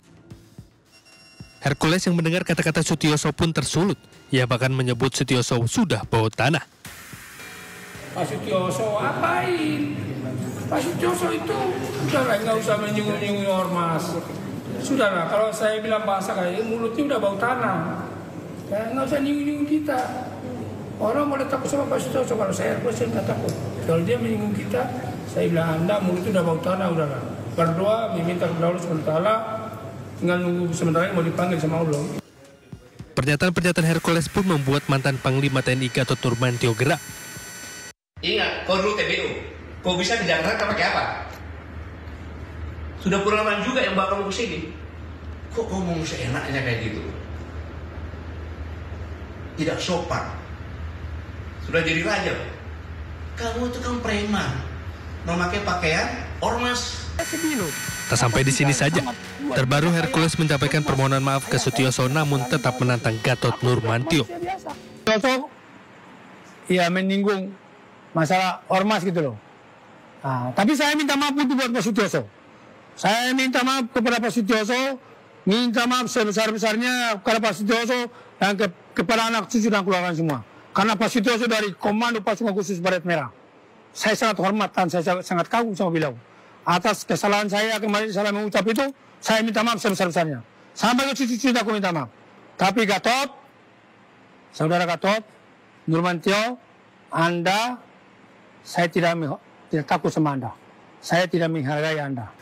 Hercules yang mendengar kata-kata Sutioso pun tersulut. Ia bahkan menyebut Sutioso sudah bawa tanah. Pak Sutioso apain? Pak Sutioso itu udah nggak usah menyinggung-nyinggung ormas. Sudahlah, kalau saya bilang bahasa kayak mulutnya udah bau tanah. Ya, nggak usah nyinggung kita. Orang boleh takut sama Pak Sutioso, kalau saya nggak takut. Kalau dia menyinggung kita, saya bilang Anda mulutnya udah bau tanah, udahlah. Berdoa, meminta kepada Allah SWT, tinggal nunggu sementara mau dipanggil sama Allah. Pernyataan-pernyataan Hercules pun membuat mantan Panglima TNI Gatot Nurmantio gerak. Ingat, kau dulu TBU. Kau bisa di Jakarta pakai apa? Sudah purnawirawan juga yang bawa kamu ke sini. Kok ngomong seenaknya kayak gitu? Tidak sopan. Sudah jadi raja. Kamu itu kan preman. Memakai pakaian ormas. Tak sampai di sini saja. Terbaru Hercules menyampaikan permohonan maaf ke Sutioso namun tetap menantang Gatot Nurmantio. Sutioso ya menyinggung masalah ormas gitu loh. Tapi saya minta maaf untuk buat Pak Sutioso. Saya minta maaf kepada Pak Sutioso, minta maaf sebesar-besarnya kepada Pak Sutioso dan kepada anak cucu dan keluarga semua. Karena Pak Sutioso dari Komando Pasukan Khusus Baret Merah. Saya sangat hormat dan saya sangat kagum sama beliau. Atas kesalahan saya kemarin salah mengucap itu, saya minta maaf sebesar-besarnya. Sampai ke cucu-cucu aku minta maaf. Tapi Gatot, Saudara Gatot, Nurmantio, Anda, saya tidak takut sama Anda. Saya tidak menghargai Anda.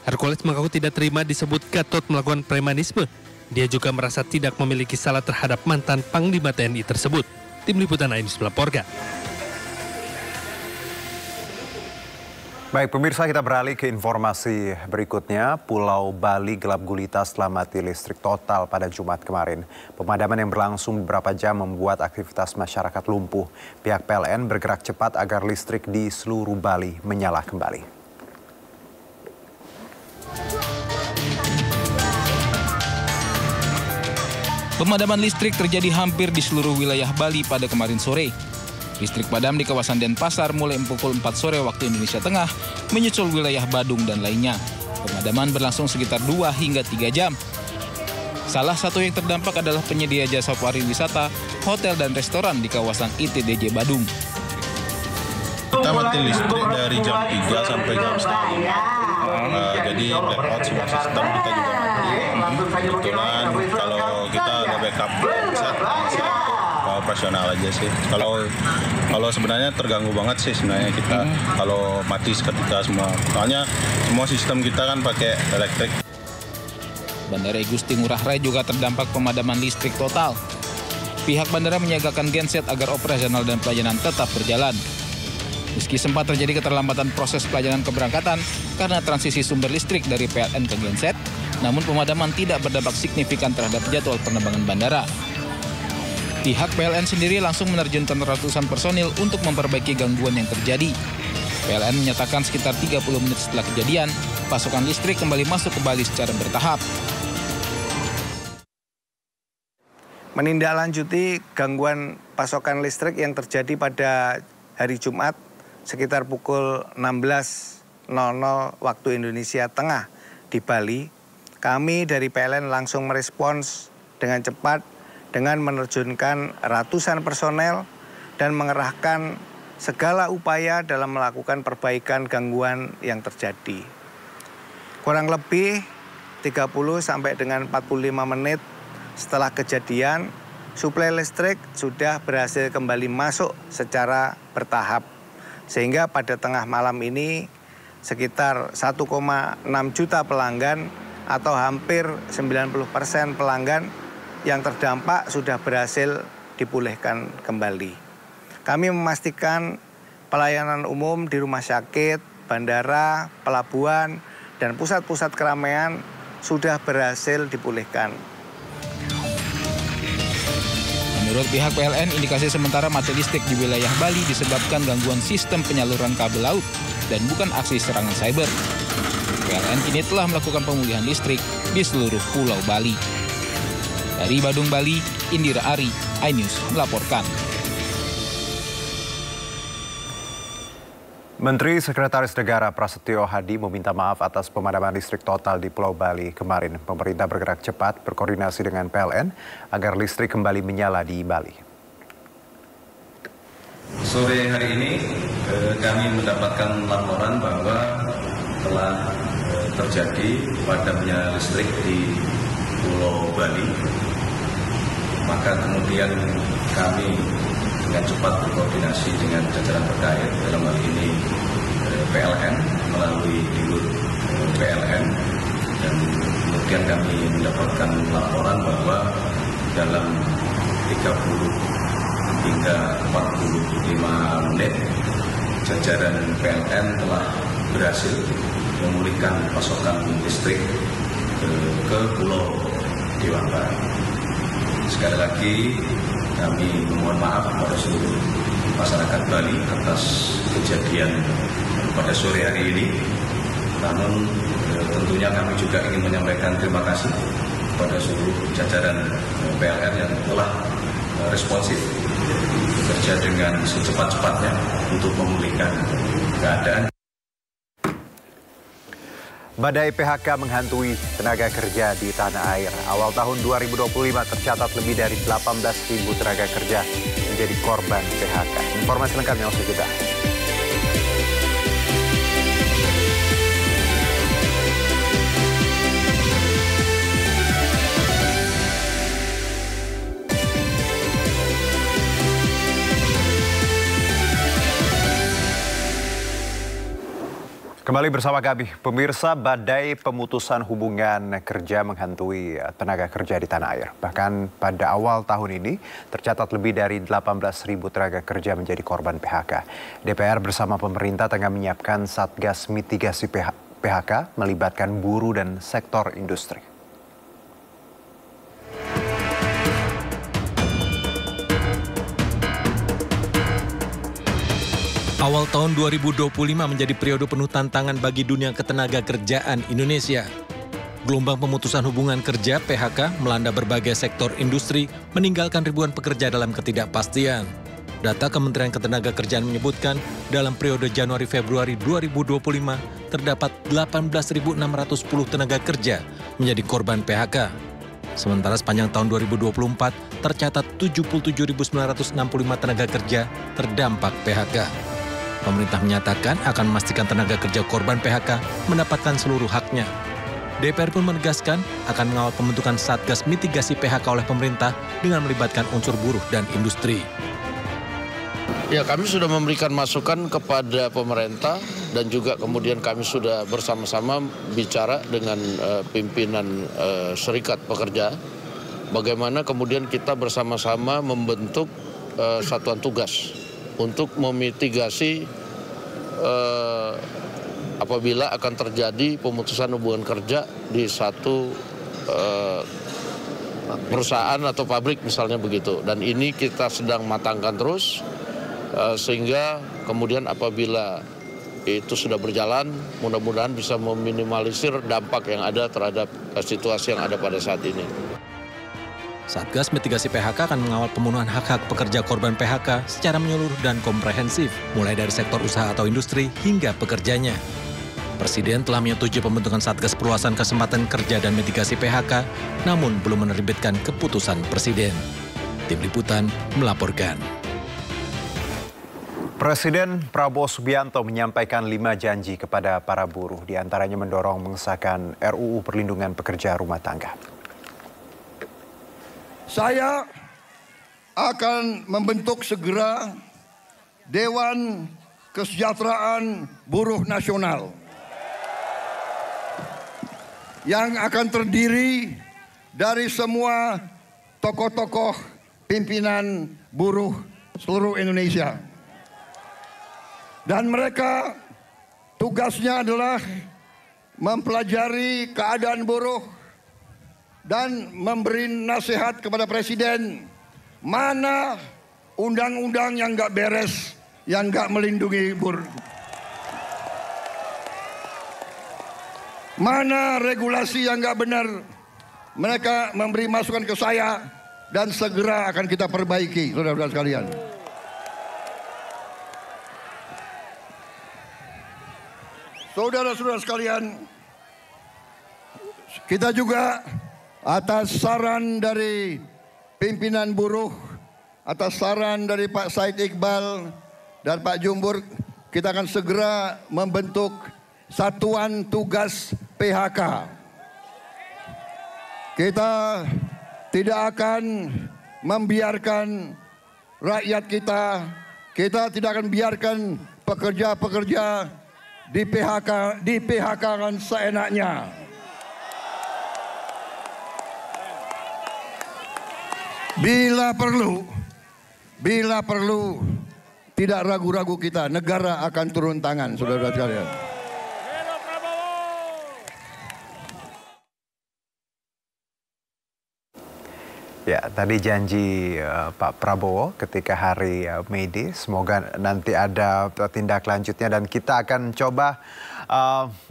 Hercules mengaku tidak terima disebut Gatot melakukan premanisme. Dia juga merasa tidak memiliki salah terhadap mantan Panglima TNI tersebut. Tim Liputan iNews melaporkan. Baik pemirsa, kita beralih ke informasi berikutnya. Pulau Bali gelap gulita setelah mati listrik total pada Jumat kemarin. Pemadaman yang berlangsung beberapa jam membuat aktivitas masyarakat lumpuh. Pihak PLN bergerak cepat agar listrik di seluruh Bali menyala kembali. Pemadaman listrik terjadi hampir di seluruh wilayah Bali pada kemarin sore. Listrik padam di kawasan Denpasar mulai pukul 4 sore waktu Indonesia Tengah, menyusul wilayah Badung dan lainnya. Pemadaman berlangsung sekitar 2 hingga 3 jam. Salah satu yang terdampak adalah penyedia jasa pariwisata, hotel dan restoran di kawasan ITDJ Badung. Kita mati listrik dari jam 3 sampai jam setengah. Jadi blackout semua sistem kita juga mati. Kebetulan kalau kita ada backup set, operasional aja sih. Kalau sebenarnya terganggu banget sih sebenarnya kita kalau mati seketika semua. Soalnya semua sistem kita kan pakai elektrik. Bandara Igusti Ngurah Rai juga terdampak pemadaman listrik total. Pihak bandara menyiagakan genset agar operasional dan pelayanan tetap berjalan. Meski sempat terjadi keterlambatan proses pelayanan keberangkatan karena transisi sumber listrik dari PLN ke genset, namun pemadaman tidak berdampak signifikan terhadap jadwal penerbangan bandara. Pihak PLN sendiri langsung menerjunkan ratusan personil untuk memperbaiki gangguan yang terjadi. PLN menyatakan sekitar 30 menit setelah kejadian, pasokan listrik kembali masuk ke Bali secara bertahap. Menindaklanjuti gangguan pasokan listrik yang terjadi pada hari Jumat sekitar pukul 16.00 waktu Indonesia Tengah di Bali, kami dari PLN langsung merespons dengan cepat dengan menerjunkan ratusan personel dan mengerahkan segala upaya dalam melakukan perbaikan gangguan yang terjadi. Kurang lebih 30 sampai dengan 45 menit setelah kejadian, suplai listrik sudah berhasil kembali masuk secara bertahap. Sehingga pada tengah malam ini sekitar 1,6 juta pelanggan atau hampir 90% pelanggan yang terdampak sudah berhasil dipulihkan kembali. Kami memastikan pelayanan umum di rumah sakit, bandara, pelabuhan, dan pusat-pusat keramaian sudah berhasil dipulihkan. Menurut pihak PLN, indikasi sementara mati listrik di wilayah Bali disebabkan gangguan sistem penyaluran kabel laut dan bukan aksi serangan cyber. PLN kini telah melakukan pemulihan listrik di seluruh Pulau Bali. Dari Badung, Bali, Indira Ari, iNews melaporkan. Menteri Sekretaris Negara Prasetyo Hadi meminta maaf atas pemadaman listrik total di Pulau Bali kemarin. Pemerintah bergerak cepat berkoordinasi dengan PLN agar listrik kembali menyala di Bali. Sore hari ini kami mendapatkan laporan bahwa telah terjadi padamnya listrik di Pulau Bali. Maka kemudian kami dengan cepat berkoordinasi dengan jajaran terkait, dalam hal ini PLN melalui Dirut PLN, dan kemudian kami mendapatkan laporan bahwa dalam 30 hingga 45 menit jajaran PLN telah berhasil memulihkan pasokan listrik ke Pulau Dewata. Sekali lagi kami memohon maaf kepada seluruh masyarakat Bali atas kejadian pada sore hari ini. Namun tentunya kami juga ingin menyampaikan terima kasih kepada seluruh jajaran PLN yang telah responsif bekerja dengan secepat-cepatnya untuk memulihkan keadaan. Badai PHK menghantui tenaga kerja di tanah air. Awal tahun 2025 tercatat lebih dari 18.000 tenaga kerja menjadi korban PHK. Informasi lengkapnya usai jeda. Kembali bersama kami, pemirsa, badai pemutusan hubungan kerja menghantui tenaga kerja di tanah air. Bahkan pada awal tahun ini tercatat lebih dari 18.000 tenaga kerja menjadi korban PHK. DPR bersama pemerintah tengah menyiapkan Satgas Mitigasi PHK melibatkan buruh dan sektor industri. Awal tahun 2025 menjadi periode penuh tantangan bagi dunia ketenaga kerjaan Indonesia. Gelombang pemutusan hubungan kerja PHK melanda berbagai sektor industri, meninggalkan ribuan pekerja dalam ketidakpastian. Data Kementerian Ketenagakerjaan menyebutkan, dalam periode Januari-Februari 2025, terdapat 18.610 tenaga kerja menjadi korban PHK. Sementara sepanjang tahun 2024, tercatat 77.965 tenaga kerja terdampak PHK. Pemerintah menyatakan akan memastikan tenaga kerja korban PHK mendapatkan seluruh haknya. DPR pun menegaskan akan mengawal pembentukan Satgas Mitigasi PHK oleh pemerintah dengan melibatkan unsur buruh dan industri. Ya, kami sudah memberikan masukan kepada pemerintah dan juga kemudian kami sudah bersama-sama bicara dengan pimpinan serikat pekerja. Bagaimana kemudian kita bersama-sama membentuk satuan tugas untuk memitigasi apabila akan terjadi pemutusan hubungan kerja di satu perusahaan atau pabrik misalnya begitu. Dan ini kita sedang matangkan terus sehingga kemudian apabila itu sudah berjalan, mudah-mudahan bisa meminimalisir dampak yang ada terhadap situasi yang ada pada saat ini. Satgas Mitigasi PHK akan mengawal pemenuhan hak-hak pekerja korban PHK secara menyeluruh dan komprehensif, mulai dari sektor usaha atau industri hingga pekerjanya. Presiden telah menyetujui pembentukan Satgas Perluasan Kesempatan Kerja dan Mitigasi PHK, namun belum menerbitkan keputusan Presiden. Tim Liputan melaporkan. Presiden Prabowo Subianto menyampaikan 5 janji kepada para buruh, diantaranya mendorong mengesahkan RUU Perlindungan Pekerja Rumah Tangga. Saya akan membentuk segera Dewan Kesejahteraan Buruh Nasional yang akan terdiri dari semua tokoh-tokoh pimpinan buruh seluruh Indonesia. Dan mereka tugasnya adalah mempelajari keadaan buruh dan memberi nasihat kepada Presiden mana undang-undang yang nggak beres, yang nggak melindungi buruh. Mana regulasi yang nggak benar, mereka memberi masukan ke saya dan segera akan kita perbaiki, saudara-saudara sekalian. Saudara-saudara sekalian, kita juga atas saran dari pimpinan buruh, atas saran dari Pak Said Iqbal dan Pak Jumbur, kita akan segera membentuk Satuan Tugas PHK. Kita tidak akan membiarkan rakyat kita tidak akan biarkan pekerja-pekerja di PHK-kan seenaknya. Bila perlu, tidak ragu-ragu kita, negara akan turun tangan, saudara-saudara sekalian. Ya, tadi janji Pak Prabowo ketika hari May Day, semoga nanti ada tindak lanjutnya dan kita akan coba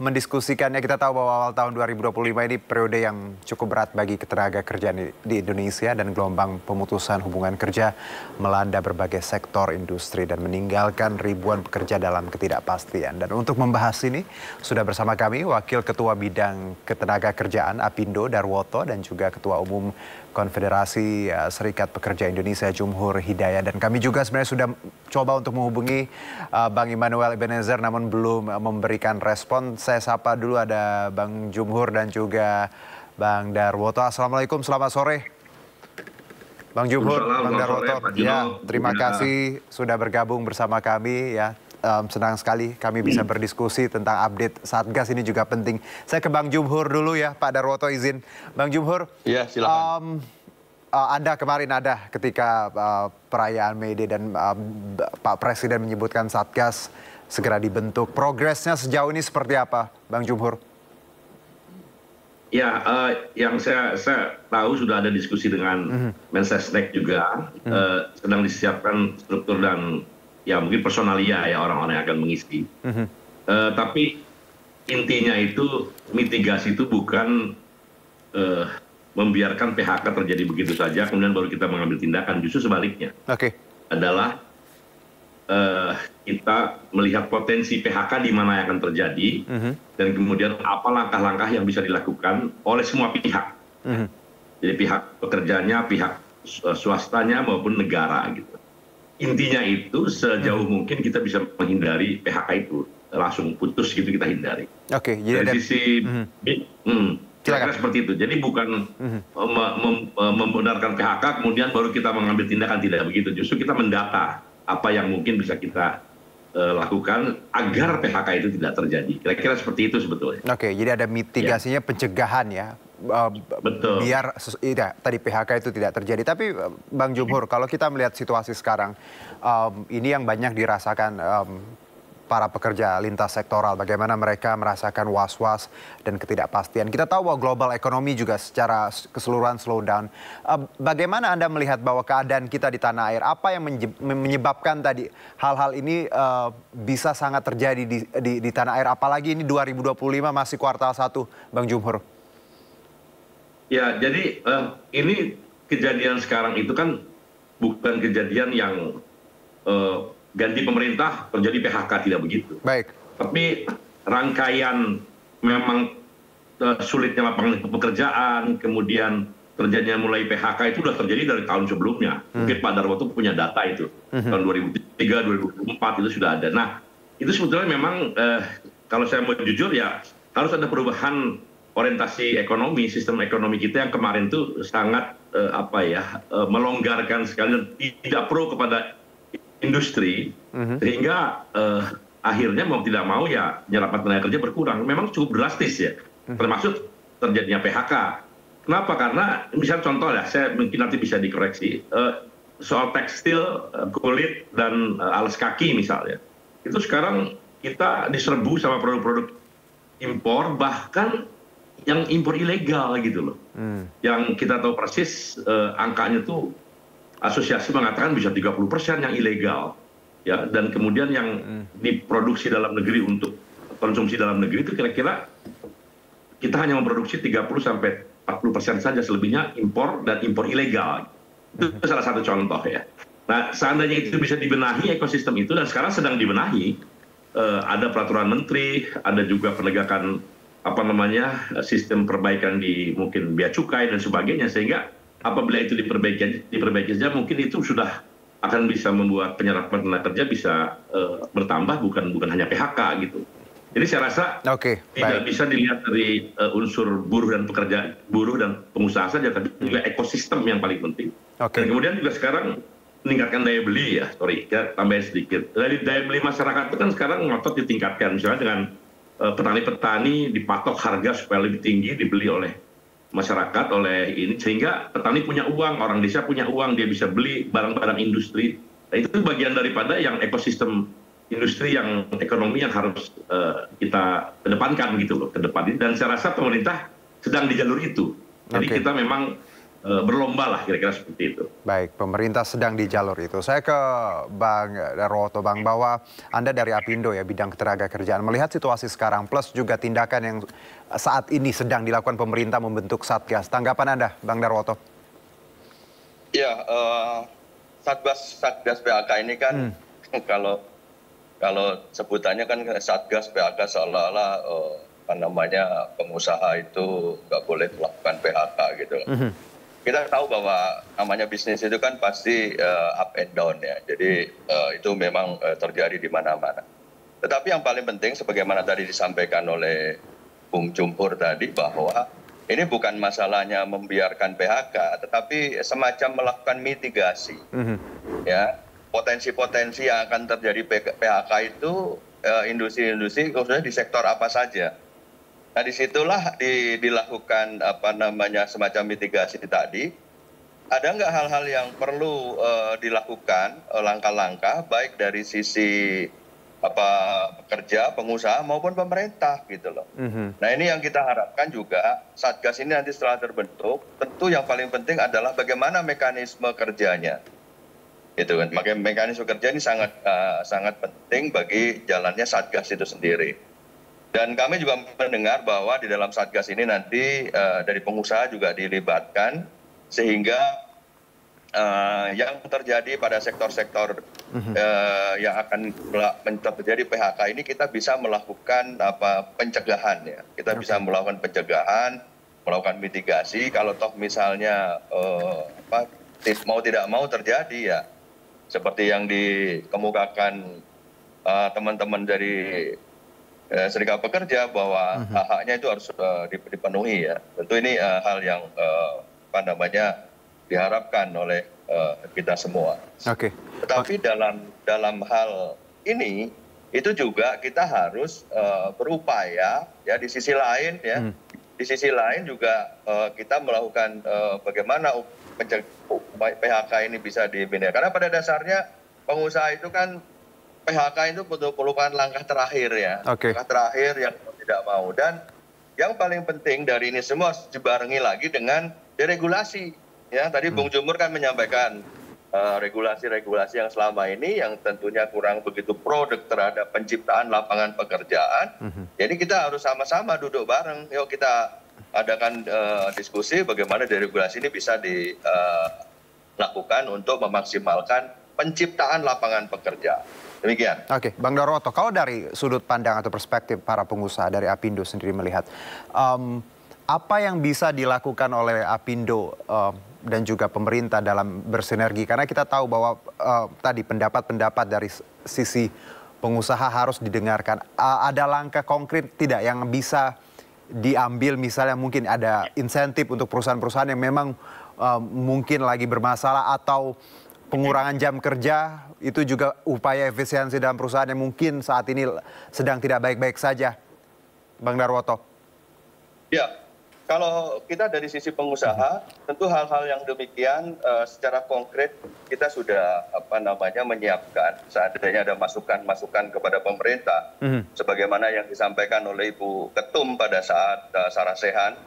mendiskusikannya. Kita tahu bahwa awal tahun 2025 ini periode yang cukup berat bagi ketenaga kerjaan di Indonesia dan gelombang pemutusan hubungan kerja melanda berbagai sektor industri dan meninggalkan ribuan pekerja dalam ketidakpastian. Dan untuk membahas ini sudah bersama kami Wakil Ketua Bidang Ketenaga Kerjaan Apindo Darwoto dan juga Ketua Umum Konfederasi Serikat Pekerja Indonesia Jumhur Hidayat, dan kami juga sebenarnya sudah coba untuk menghubungi Bang Immanuel Ebenezer namun belum memberikan respon. Saya sapa dulu, ada Bang Jumhur dan juga Bang Darwoto. Assalamualaikum, selamat sore. Bang Jumhur, Bang Darwoto, ya terima kasih sudah bergabung bersama kami ya. Senang sekali kami bisa berdiskusi tentang update Satgas, ini juga penting. Saya ke Bang Jumhur dulu ya, Pak Darwoto izin. Bang Jumhur, ya, silakan. Anda kemarin ada ketika perayaan May Day dan Pak Presiden menyebutkan Satgas segera dibentuk. Progresnya sejauh ini seperti apa, Bang Jumhur? Ya, yang saya tahu sudah ada diskusi dengan Mensesnek juga, sedang disiapkan struktur dan ya mungkin personalia ya orang-orang yang akan mengisi. Tapi intinya itu mitigasi itu bukan membiarkan PHK terjadi begitu saja kemudian baru kita mengambil tindakan. Justru sebaliknya. Adalah kita melihat potensi PHK di mana yang akan terjadi dan kemudian apa langkah-langkah yang bisa dilakukan oleh semua pihak. Jadi pihak pekerjanya, pihak swastanya maupun negara gitu. Intinya itu sejauh mungkin kita bisa menghindari PHK itu langsung putus gitu, kita hindari. Jadi dari sisi kira-kira seperti itu. Jadi bukan membenarkan PHK kemudian baru kita mengambil tindakan, tidak begitu. Justru kita mendata apa yang mungkin bisa kita lakukan agar PHK itu tidak terjadi. Kira-kira seperti itu sebetulnya. Jadi ada mitigasinya, pencegahan ya. Betul. Biar tadi PHK itu tidak terjadi. Tapi Bang Jumhur, kalau kita melihat situasi sekarang, ini yang banyak dirasakan para pekerja lintas sektoral, bagaimana mereka merasakan was-was dan ketidakpastian. Kita tahu bahwa global ekonomi juga secara keseluruhan slow down. Bagaimana Anda melihat bahwa keadaan kita di tanah air, apa yang menyebabkan tadi hal-hal ini bisa sangat terjadi di tanah air, apalagi ini 2025 masih kuartal 1, Bang Jumhur? Ya, jadi ini kejadian sekarang itu kan bukan kejadian yang ganti pemerintah terjadi PHK, tidak begitu. Baik. Tapi rangkaian memang sulitnya lapangan pekerjaan, kemudian terjadinya mulai PHK itu sudah terjadi dari tahun sebelumnya. Mungkin Pak Darwoto punya data itu. Tahun 2003, 2004 itu sudah ada. Nah, itu sebetulnya memang kalau saya mau jujur ya harus ada perubahan orientasi ekonomi, sistem ekonomi kita yang kemarin tuh sangat melonggarkan sekali dan tidak pro kepada industri, sehingga akhirnya mau tidak mau ya penyerapan tenaga kerja berkurang. Memang cukup drastis ya, termasuk terjadinya PHK. Kenapa? Karena misalnya contoh ya, saya mungkin nanti bisa dikoreksi, soal tekstil, kulit dan alas kaki misalnya, itu sekarang kita diserbu sama produk-produk impor, bahkan yang impor ilegal gitu loh. Yang kita tahu persis angkanya tuh asosiasi mengatakan bisa 30% yang ilegal. Ya, dan kemudian yang diproduksi dalam negeri untuk konsumsi dalam negeri itu kira-kira kita hanya memproduksi 30-40% saja, selebihnya impor dan impor ilegal. Itu salah satu contoh ya. Nah, seandainya itu bisa dibenahi ekosistem itu, dan sekarang sedang dibenahi, ada peraturan menteri, ada juga penegakan sistem perbaikan di mungkin bea cukai dan sebagainya, sehingga apabila itu diperbaiki saja mungkin itu sudah akan bisa membuat penyerapan tenaga kerja bisa bertambah, bukan hanya PHK gitu. Jadi saya rasa tidak bisa dilihat dari unsur buruh dan pekerja, buruh dan pengusaha saja, tapi juga ekosistem yang paling penting. Dan kemudian juga sekarang meningkatkan daya beli ya, kita tambahin sedikit. Dari daya beli masyarakat itu kan sekarang ngotot ditingkatkan, misalnya dengan petani-petani dipatok harga supaya lebih tinggi dibeli oleh masyarakat, oleh ini, sehingga petani punya uang, orang desa punya uang, dia bisa beli barang-barang industri. Nah, itu bagian daripada yang ekosistem industri, yang ekonomi yang harus kita kedepankan gitu loh, ke depan. Dan saya rasa pemerintah sedang di jalur itu. Jadi kita memang berlomba lah kira-kira seperti itu. Baik, pemerintah sedang di jalur itu. Saya ke Bang Darwoto, Bang, bahwa Anda dari Apindo ya, bidang ketenagakerjaan, melihat situasi sekarang plus juga tindakan yang saat ini sedang dilakukan pemerintah membentuk Satgas. Tanggapan Anda, Bang Darwoto? Ya, Satgas PHK ini kan kalau sebutannya kan Satgas PHK seolah-olah pengusaha itu nggak boleh melakukan PHK gitu. Kita tahu bahwa namanya bisnis itu kan pasti up and down ya. Jadi itu memang terjadi di mana-mana. Tetapi yang paling penting sebagaimana tadi disampaikan oleh Bung Jumpur tadi bahwa ini bukan masalahnya membiarkan PHK, tetapi semacam melakukan mitigasi. Ya, potensi-potensi yang akan terjadi PHK itu industri-industri khususnya di sektor apa saja. Nah, disitulah dilakukan semacam mitigasi tadi. Ada nggak hal-hal yang perlu dilakukan langkah-langkah baik dari sisi pekerja, pengusaha maupun pemerintah gitu loh. Nah, ini yang kita harapkan juga Satgas ini nanti setelah terbentuk, tentu yang paling penting adalah bagaimana mekanisme kerjanya. Gitu kan. Makanya mekanisme kerja ini sangat penting bagi jalannya Satgas itu sendiri. Dan kami juga mendengar bahwa di dalam Satgas ini nanti dari pengusaha juga dilibatkan sehingga yang terjadi pada sektor-sektor yang akan terjadi PHK ini kita bisa melakukan pencegahan ya. Kita bisa melakukan pencegahan, melakukan mitigasi. Kalau toh misalnya mau tidak mau terjadi ya seperti yang dikemukakan teman-teman dari Serikat Pekerja bahwa hak-haknya itu harus dipenuhi ya. Tentu ini hal yang diharapkan oleh kita semua. Oke. Tetapi dalam hal ini itu juga kita harus berupaya ya di sisi lain ya. Di sisi lain juga kita melakukan bagaimana PHK ini bisa dibina. Karena pada dasarnya pengusaha itu kan PHK itu merupakan langkah terakhir ya, langkah terakhir yang tidak mau. Dan yang paling penting dari ini semua dibarengi lagi dengan deregulasi. Ya, tadi Bung Jumur kan menyampaikan regulasi-regulasi yang selama ini yang tentunya kurang begitu produk terhadap penciptaan lapangan pekerjaan. Jadi kita harus sama-sama duduk bareng. Yuk kita adakan diskusi bagaimana deregulasi ini bisa dilakukan untuk memaksimalkan penciptaan lapangan pekerjaan. Demikian. Oke, Bang Darwoto, kalau dari sudut pandang atau perspektif para pengusaha dari Apindo sendiri melihat, apa yang bisa dilakukan oleh Apindo dan juga pemerintah dalam bersinergi? Karena kita tahu bahwa tadi pendapat-pendapat dari sisi pengusaha harus didengarkan. Ada langkah konkret tidak yang bisa diambil, misalnya mungkin ada insentif untuk perusahaan-perusahaan yang memang mungkin lagi bermasalah atau pengurangan jam kerja, itu juga upaya efisiensi dalam perusahaan yang mungkin saat ini sedang tidak baik-baik saja, Bang Darwoto. Ya, kalau kita dari sisi pengusaha, tentu hal-hal yang demikian secara konkret kita sudah menyiapkan. Seandainya ada masukan-masukan kepada pemerintah, sebagaimana yang disampaikan oleh Ibu Ketum pada saat Sarasehan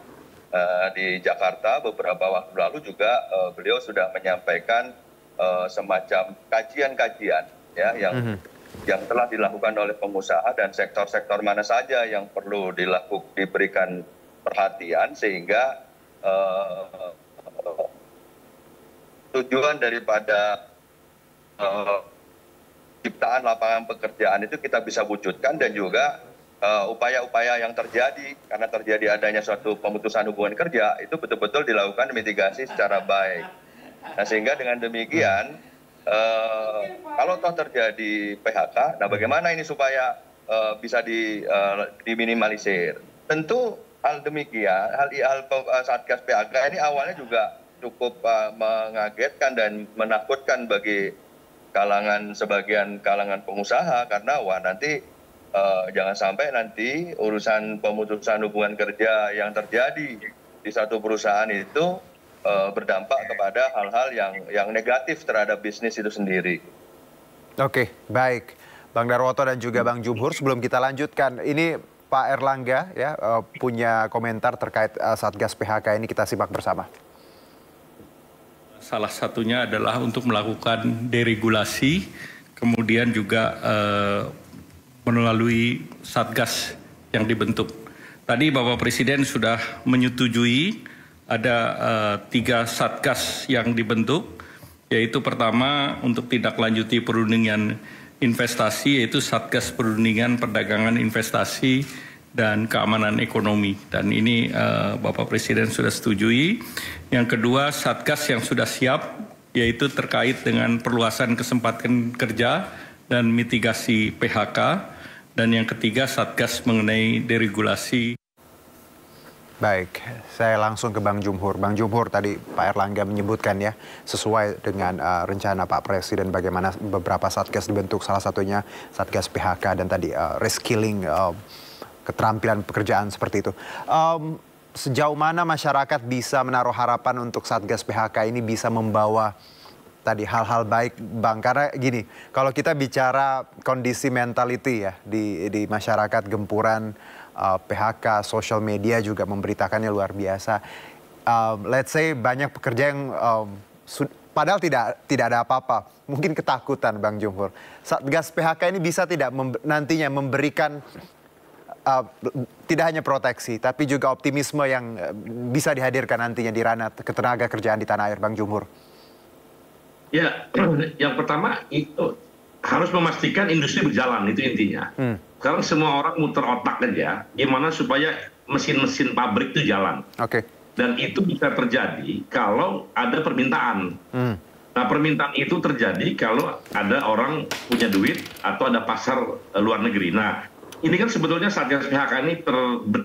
di Jakarta beberapa waktu lalu juga beliau sudah menyampaikan semacam kajian-kajian ya yang telah dilakukan oleh pengusaha dan sektor-sektor mana saja yang perlu diberikan perhatian sehingga tujuan daripada ciptaan lapangan pekerjaan itu kita bisa wujudkan dan juga upaya-upaya yang terjadi karena terjadi adanya suatu pemutusan hubungan kerja itu betul-betul dilakukan mitigasi secara baik. Nah, sehingga dengan demikian kalau toh terjadi PHK, nah bagaimana ini supaya bisa diminimalisir? Tentu hal demikian, hal Satgas PHK ini awalnya juga cukup mengagetkan dan menakutkan bagi sebagian kalangan pengusaha karena nanti jangan sampai nanti urusan pemutusan hubungan kerja yang terjadi di satu perusahaan itu berdampak kepada hal-hal yang negatif terhadap bisnis itu sendiri. Oke, baik. Bang Darwoto dan juga Bang Jumhur, sebelum kita lanjutkan, ini Pak Erlangga ya punya komentar terkait Satgas PHK ini, kita simak bersama. salah satunya adalah untuk melakukan deregulasi, kemudian juga melalui Satgas yang dibentuk. Tadi Bapak Presiden sudah menyetujui ada 3 Satgas yang dibentuk, yaitu pertama untuk tindak lanjuti perundingan investasi, yaitu Satgas Perundingan Perdagangan Investasi dan Keamanan Ekonomi. Dan ini Bapak Presiden sudah setujui. Yang kedua, Satgas yang sudah siap, yaitu terkait dengan perluasan kesempatan kerja dan mitigasi PHK. Dan yang ketiga, Satgas mengenai deregulasi. Baik, saya langsung ke Bang Jumhur. Bang Jumhur, tadi Pak Erlangga menyebutkan ya, sesuai dengan rencana Pak Presiden bagaimana beberapa Satgas dibentuk, salah satunya Satgas PHK dan tadi reskilling, keterampilan pekerjaan seperti itu. Sejauh mana masyarakat bisa menaruh harapan untuk Satgas PHK ini bisa membawa tadi hal-hal baik, Bang? Karena gini, kalau kita bicara kondisi mentality ya di masyarakat, gempuran PHK, social media juga memberitakannya luar biasa. Let's say banyak pekerja yang padahal tidak ada apa-apa, mungkin ketakutan, Bang Jumhur. Satgas PHK ini bisa tidak nantinya memberikan tidak hanya proteksi, tapi juga optimisme yang bisa dihadirkan nantinya di ranah ketenaga kerjaan di tanah air, Bang Jumhur? Ya, yang pertama itu harus memastikan industri berjalan, itu intinya. Sekarang semua orang muter otak aja, gimana supaya mesin-mesin pabrik itu jalan. Dan itu bisa terjadi kalau ada permintaan. Nah, permintaan itu terjadi kalau ada orang punya duit atau ada pasar luar negeri. Nah, ini kan sebetulnya Satgas PHK ini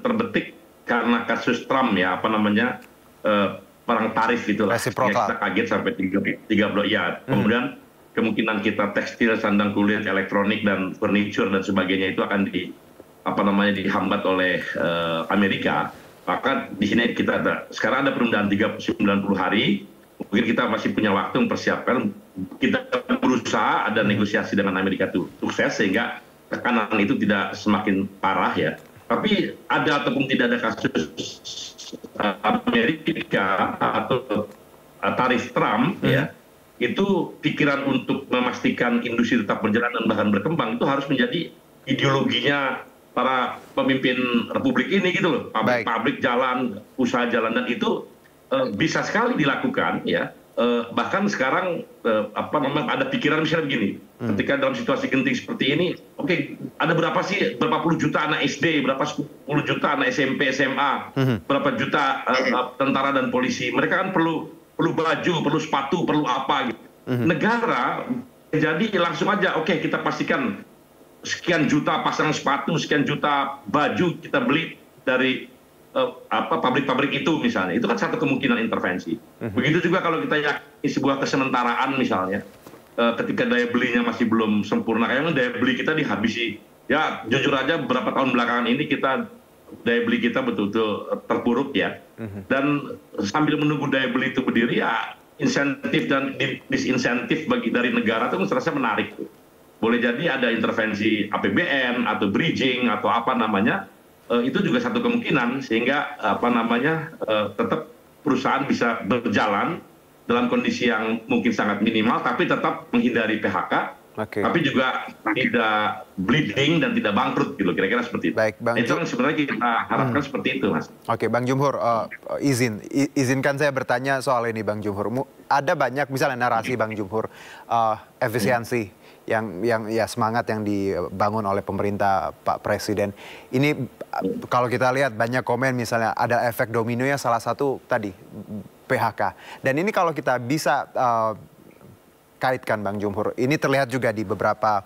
terbetik karena kasus Trump ya, perang tarif gitu lah. Kita kaget sampai 30 ya. Kemudian kemungkinan kita tekstil, sandang kulit, elektronik dan furniture dan sebagainya itu akan dihambat oleh Amerika. Maka di sini kita sekarang ada penundaan 90 hari. Mungkin kita masih punya waktu mempersiapkan. Kita berusaha ada negosiasi dengan Amerika itu sukses sehingga tekanan itu tidak semakin parah ya. Tapi ada ataupun tidak ada kasus Amerika atau tarif Trump ya, itu pikiran untuk memastikan industri tetap berjalan dan bahkan berkembang itu harus menjadi ideologinya para pemimpin republik ini gitu loh. Pabrik jalan, usaha jalan, dan itu bisa sekali dilakukan ya. Bahkan sekarang ada pikiran misalnya begini, ketika dalam situasi genting seperti ini, ada berapa puluh juta anak SD, berapa 10 juta anak SMP, SMA, berapa juta tentara dan polisi, mereka kan perlu baju, perlu sepatu, perlu apa gitu. Negara jadi langsung aja, kita pastikan sekian juta pasang sepatu, sekian juta baju kita beli dari pabrik-pabrik itu misalnya. Itu kan satu kemungkinan intervensi. Begitu juga kalau kita yakini sebuah kesementaraan misalnya, ketika daya belinya masih belum sempurna, kayaknya daya beli kita dihabisi. Ya jujur aja beberapa tahun belakangan ini daya beli kita betul-betul terpuruk ya. Dan sambil menunggu daya beli itu berdiri ya, insentif dan disinsentif dari negara itu serasa menarik. Boleh jadi ada intervensi APBN atau bridging atau itu juga satu kemungkinan sehingga tetap perusahaan bisa berjalan dalam kondisi yang mungkin sangat minimal tapi tetap menghindari PHK. Tapi juga tidak bleeding dan tidak bangkrut gitu, kira-kira seperti itu. Baik, Bang itu yang sebenarnya kita harapkan seperti itu, Mas. Bang Jumhur, izinkan saya bertanya soal ini, Bang Jumhur. Ada banyak misalnya narasi, Bang Jumhur, efisiensi yang ya semangat yang dibangun oleh pemerintah Pak Presiden. Ini kalau kita lihat banyak komen misalnya ada efek dominonya, salah satu tadi PHK. Dan ini kalau kita bisa kaitkan, Bang Jumhur, ini terlihat juga di beberapa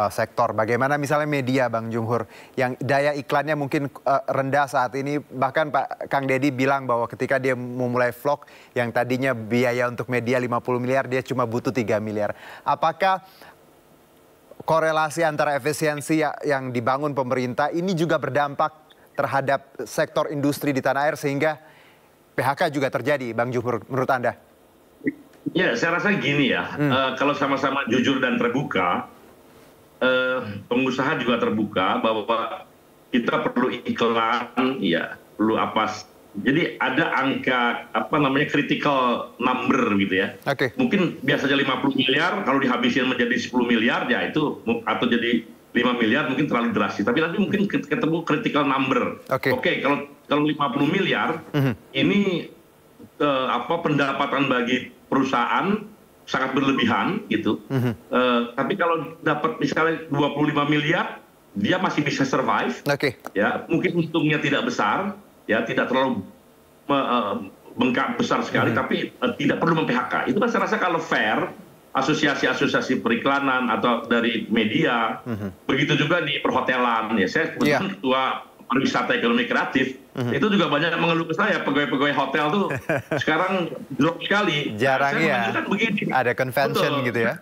sektor. Bagaimana misalnya media, Bang Jumhur, yang daya iklannya mungkin rendah saat ini. Bahkan Pak Kang Deddy bilang bahwa ketika dia memulai vlog yang tadinya biaya untuk media 50 miliar, dia cuma butuh 3 miliar. Apakah korelasi antara efisiensi yang dibangun pemerintah ini juga berdampak terhadap sektor industri di tanah air sehingga PHK juga terjadi, Bang Jumhur, menurut Anda? Ya, saya rasa gini ya, kalau sama-sama jujur dan terbuka, pengusaha juga terbuka bahwa kita perlu iklan, ya perlu Jadi ada angka critical number gitu ya. Mungkin biasanya 50 miliar kalau dihabisin menjadi 10 miliar ya itu, atau jadi 5 miliar mungkin terlalu drastis. Tapi nanti mungkin ketemu critical number. Oke, kalau 50 miliar ini pendapatan bagi perusahaan sangat berlebihan gitu. Tapi kalau dapat misalnya 25 miliar dia masih bisa survive. Ya, mungkin untungnya tidak besar. Ya, tidak terlalu bengkak besar sekali, tapi tidak perlu mem-PHK. Itu kan saya rasa kalau fair, asosiasi-asosiasi periklanan atau dari media, begitu juga di perhotelan. Ya, saya kebetulan ketua pariwisata ekonomi kreatif, itu juga banyak mengeluh ke saya, pegawai-pegawai hotel tuh sekarang drop sekali. Jarang ya, begini. ada convention gitu ya.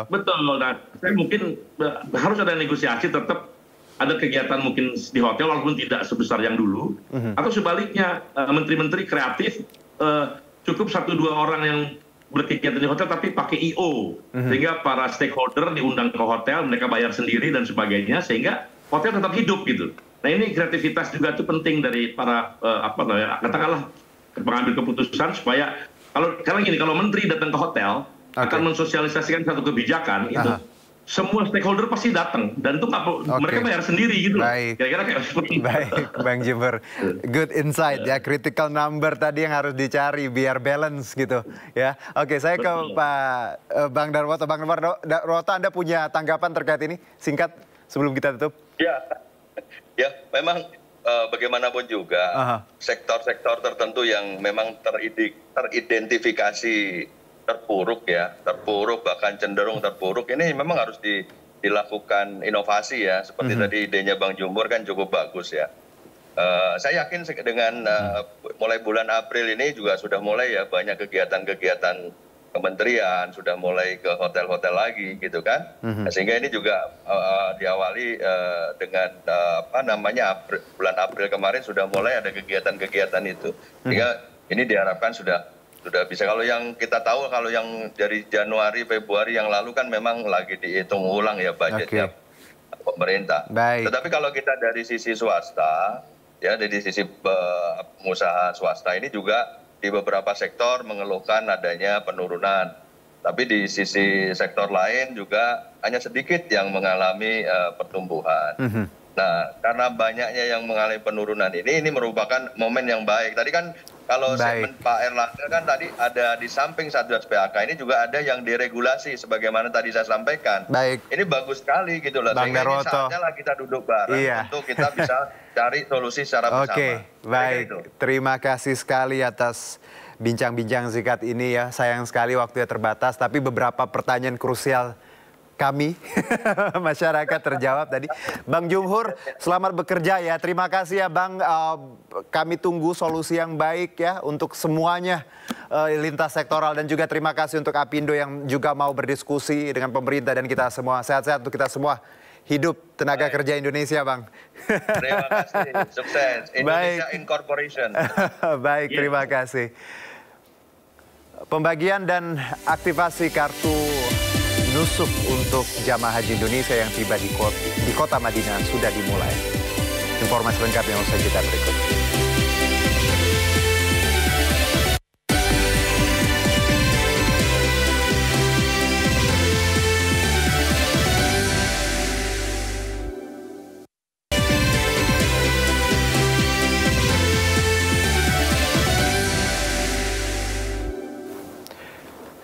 Betul, nah, saya mungkin harus ada negosiasi tetap. Ada kegiatan mungkin di hotel walaupun tidak sebesar yang dulu, atau sebaliknya menteri-menteri kreatif cukup 1-2 orang yang berkegiatan di hotel tapi pakai IO, sehingga para stakeholder diundang ke hotel, mereka bayar sendiri dan sebagainya, sehingga hotel tetap hidup gitu. Nah ini kreativitas juga itu penting dari para katakanlah pengambil keputusan, supaya kalau menteri datang ke hotel akan mensosialisasikan satu kebijakan itu. Semua stakeholder pasti datang dan itu mereka bayar sendiri gitu. Kira-kira kayak seperti itu. Baik, Bang Jember. Good insight ya, critical number tadi yang harus dicari biar balance gitu ya. Oke, saya ke Bang Darwoto. Bang Darwoto, Anda punya tanggapan terkait ini singkat sebelum kita tutup? Ya, memang bagaimanapun juga sektor-sektor tertentu yang memang teridentifikasi terpuruk bahkan cenderung terpuruk, ini memang harus dilakukan inovasi ya, seperti tadi idenya Bang Jumbur kan cukup bagus ya. Saya yakin dengan mulai bulan April ini juga sudah mulai ya banyak kegiatan-kegiatan kementerian, sudah mulai ke hotel-hotel lagi gitu kan. Sehingga ini juga diawali dengan bulan April kemarin sudah mulai ada kegiatan-kegiatan itu. Sehingga ini diharapkan sudah bisa. Kalau yang kita tahu, kalau yang dari Januari, Februari yang lalu kan memang lagi dihitung ulang ya budgetnya pemerintah. Tetapi kalau kita dari sisi swasta, ya dari sisi pengusaha swasta ini juga di beberapa sektor mengeluhkan adanya penurunan. Tapi di sisi sektor lain juga hanya sedikit yang mengalami pertumbuhan. Nah, karena banyaknya yang mengalami penurunan ini merupakan momen yang baik. Tadi kan kalau statement Pak Erlangga kan tadi ada di samping Satgas PHK ini juga ada yang diregulasi sebagaimana tadi saya sampaikan. Ini bagus sekali gitu loh. Sehingga ini saatnya lah kita duduk bareng untuk kita bisa cari solusi secara bersama. Baik. Terima kasih sekali atas bincang-bincang singkat ini ya. Sayang sekali waktunya terbatas, tapi beberapa pertanyaan krusial kami masyarakat terjawab tadi. Bang Jumhur, selamat bekerja ya. Terima kasih ya Bang. Kami tunggu solusi yang baik ya untuk semuanya lintas sektoral, dan juga terima kasih untuk Apindo yang juga mau berdiskusi dengan pemerintah dan kita semua. Sehat-sehat untuk kita semua. Hidup tenaga kerja Indonesia, Bang. Terima kasih. Sukses. Indonesia Incorporation. Baik, terima kasih. Pembagian dan aktivasi kartu nusuk untuk jamaah haji Indonesia yang tiba di kota Madinah sudah dimulai. Informasi lengkapnya usai jeda berikut.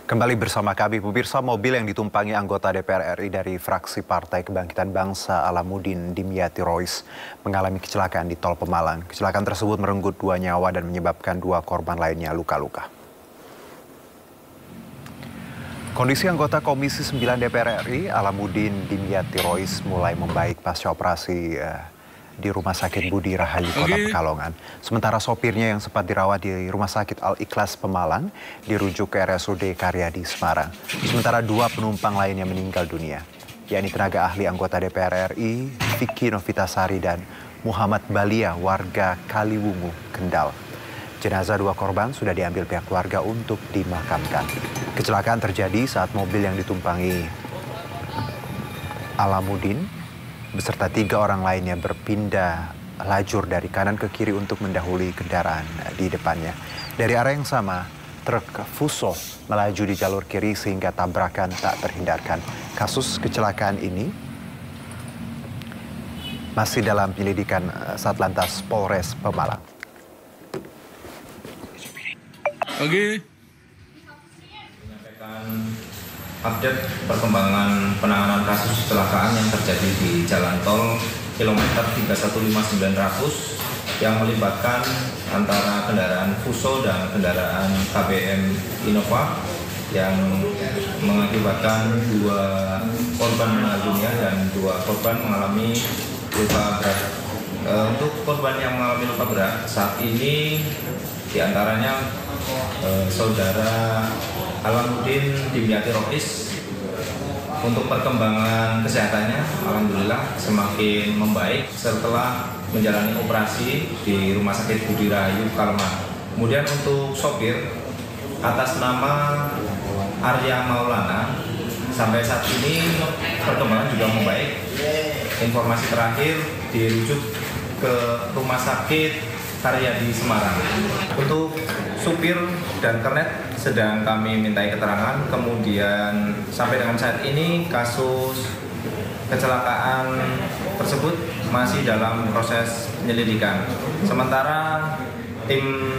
Kembali bersama kami, pemirsa. Mobil yang ditumpangi anggota DPR RI dari fraksi Partai Kebangkitan Bangsa Alamuddin Dimyati Rois mengalami kecelakaan di Tol Pemalang. Kecelakaan tersebut merenggut 2 nyawa dan menyebabkan 2 korban lainnya luka-luka. Kondisi anggota Komisi 9 DPR RI Alamuddin Dimyati Rois mulai membaik pasca operasi di Rumah Sakit Budi Rahayu Kota Pekalongan. Sementara sopirnya yang sempat dirawat di Rumah Sakit Al-Ikhlas Pemalang dirujuk ke RSUD Karyadi Semarang. Sementara 2 penumpang lainnya meninggal dunia, yakni tenaga ahli anggota DPR RI Vicky Novitasari dan Muhammad Balia warga Kaliwungu, Kendal. Jenazah 2 korban sudah diambil pihak keluarga untuk dimakamkan. Kecelakaan terjadi saat mobil yang ditumpangi Alamuddin beserta 3 orang lainnya berpindah lajur dari kanan ke kiri untuk mendahului kendaraan di depannya. Dari arah yang sama, truk Fuso melaju di jalur kiri sehingga tabrakan tak terhindarkan. Kasus kecelakaan ini masih dalam penyelidikan Satlantas Polres Pemalang. Oke. Update perkembangan penanganan kasus kecelakaan yang terjadi di Jalan Tol kilometer 315-900 yang melibatkan antara kendaraan Fuso dan kendaraan KBM Innova yang mengakibatkan 2 korban meninggal dunia dan 2 korban mengalami luka berat. Untuk korban yang mengalami luka berat saat ini diantaranya Saudara Alamuddin Dimyati Rohis. Untuk perkembangan kesehatannya alhamdulillah semakin membaik setelah menjalani operasi di Rumah Sakit Budi Rahayu Kalma. Kemudian untuk sopir atas nama Arya Maulana sampai saat ini perkembangan juga membaik. Informasi terakhir dirujuk ke Rumah Sakit Karyadi Semarang. Untuk supir dan kernet sedang kami mintai keterangan. Kemudian sampai dengan saat ini kasus kecelakaan tersebut masih dalam proses penyelidikan. Sementara tim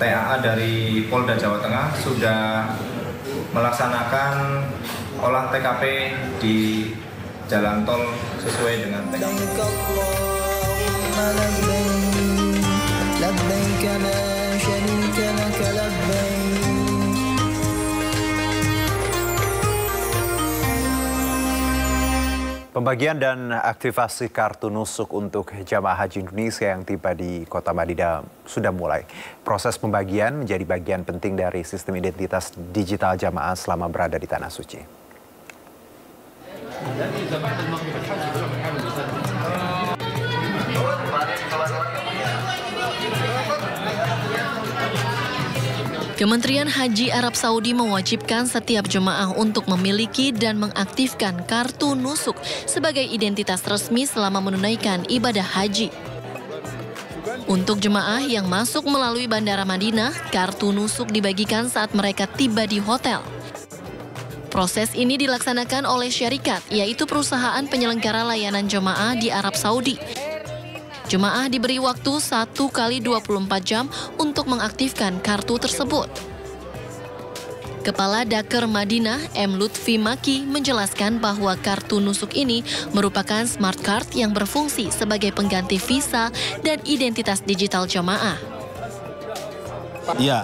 TAA dari Polda Jawa Tengah sudah melaksanakan olah TKP di jalan tol sesuai dengan TKP. Pembagian dan aktivasi kartu nusuk untuk jamaah haji Indonesia yang tiba di Kota Madinah sudah mulai. Proses pembagian menjadi bagian penting dari sistem identitas digital jamaah selama berada di Tanah Suci. Kementerian Haji Arab Saudi mewajibkan setiap jemaah untuk memiliki dan mengaktifkan kartu nusuk sebagai identitas resmi selama menunaikan ibadah haji. Untuk jemaah yang masuk melalui Bandara Madinah, kartu nusuk dibagikan saat mereka tiba di hotel. Proses ini dilaksanakan oleh syarikat, yaitu perusahaan penyelenggara layanan jemaah di Arab Saudi. Jemaah diberi waktu 1 kali 24 jam untuk mengaktifkan kartu tersebut. Kepala Daker Madinah, M. Lutfi Maki, menjelaskan bahwa kartu nusuk ini merupakan smart card yang berfungsi sebagai pengganti visa dan identitas digital jemaah. Ya,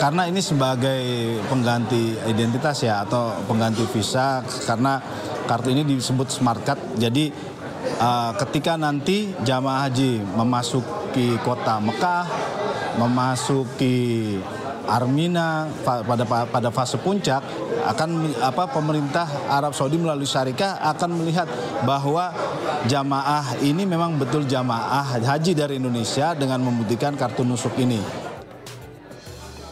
karena ini sebagai pengganti identitas ya atau pengganti visa, karena kartu ini disebut smart card, jadi ketika nanti jamaah haji memasuki kota Mekah, memasuki Armina pada fase puncak, pemerintah Arab Saudi melalui syarikat akan melihat bahwa jamaah ini memang betul jamaah haji dari Indonesia dengan membuktikan kartu nusuk ini.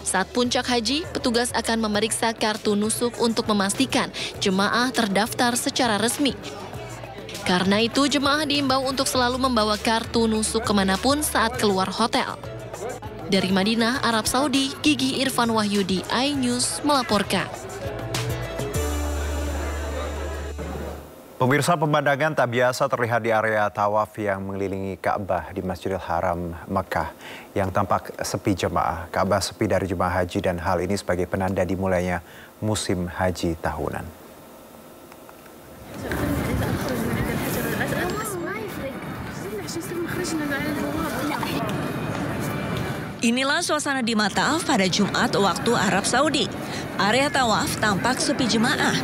Saat puncak haji, petugas akan memeriksa kartu nusuk untuk memastikan jemaah terdaftar secara resmi. Karena itu, jemaah diimbau untuk selalu membawa kartu nusuk kemanapun saat keluar hotel. Dari Madinah, Arab Saudi, Gigi Irfan Wahyudi, iNews melaporkan. Pemirsa, pemandangan tak biasa terlihat di area tawaf yang mengelilingi Ka'bah di Masjidil Haram Mekah yang tampak sepi jemaah. Ka'bah sepi dari jemaah haji dan hal ini sebagai penanda dimulainya musim haji tahunan. Inilah suasana di Mataf pada Jumat waktu Arab Saudi. Area tawaf tampak sepi jemaah.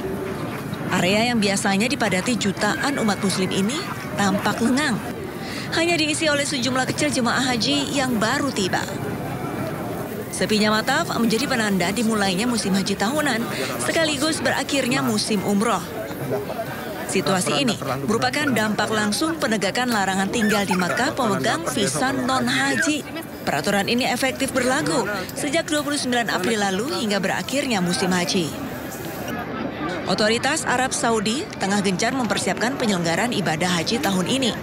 Area yang biasanya dipadati jutaan umat muslim ini tampak lengang. Hanya diisi oleh sejumlah kecil jemaah haji yang baru tiba. Sepinya Mataf menjadi penanda dimulainya musim haji tahunan, sekaligus berakhirnya musim umroh. Situasi ini merupakan dampak langsung penegakan larangan tinggal di Makkah pemegang visa non-haji. Peraturan ini efektif berlaku sejak 29 April lalu hingga berakhirnya musim haji. Otoritas Arab Saudi tengah gencar mempersiapkan penyelenggaraan ibadah haji tahun ini.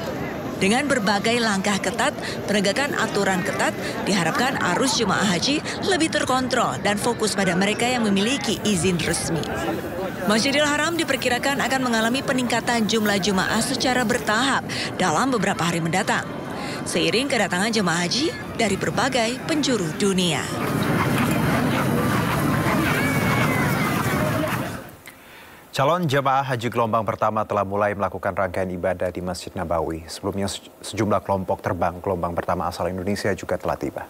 Dengan berbagai langkah ketat, penegakan aturan ketat, diharapkan arus jemaah haji lebih terkontrol dan fokus pada mereka yang memiliki izin resmi. Masjidil Haram diperkirakan akan mengalami peningkatan jumlah jemaah secara bertahap dalam beberapa hari mendatang, seiring kedatangan jemaah haji dari berbagai penjuru dunia. Calon jemaah haji gelombang pertama telah mulai melakukan rangkaian ibadah di Masjid Nabawi. Sebelumnya sejumlah kelompok terbang gelombang pertama asal Indonesia juga telah tiba.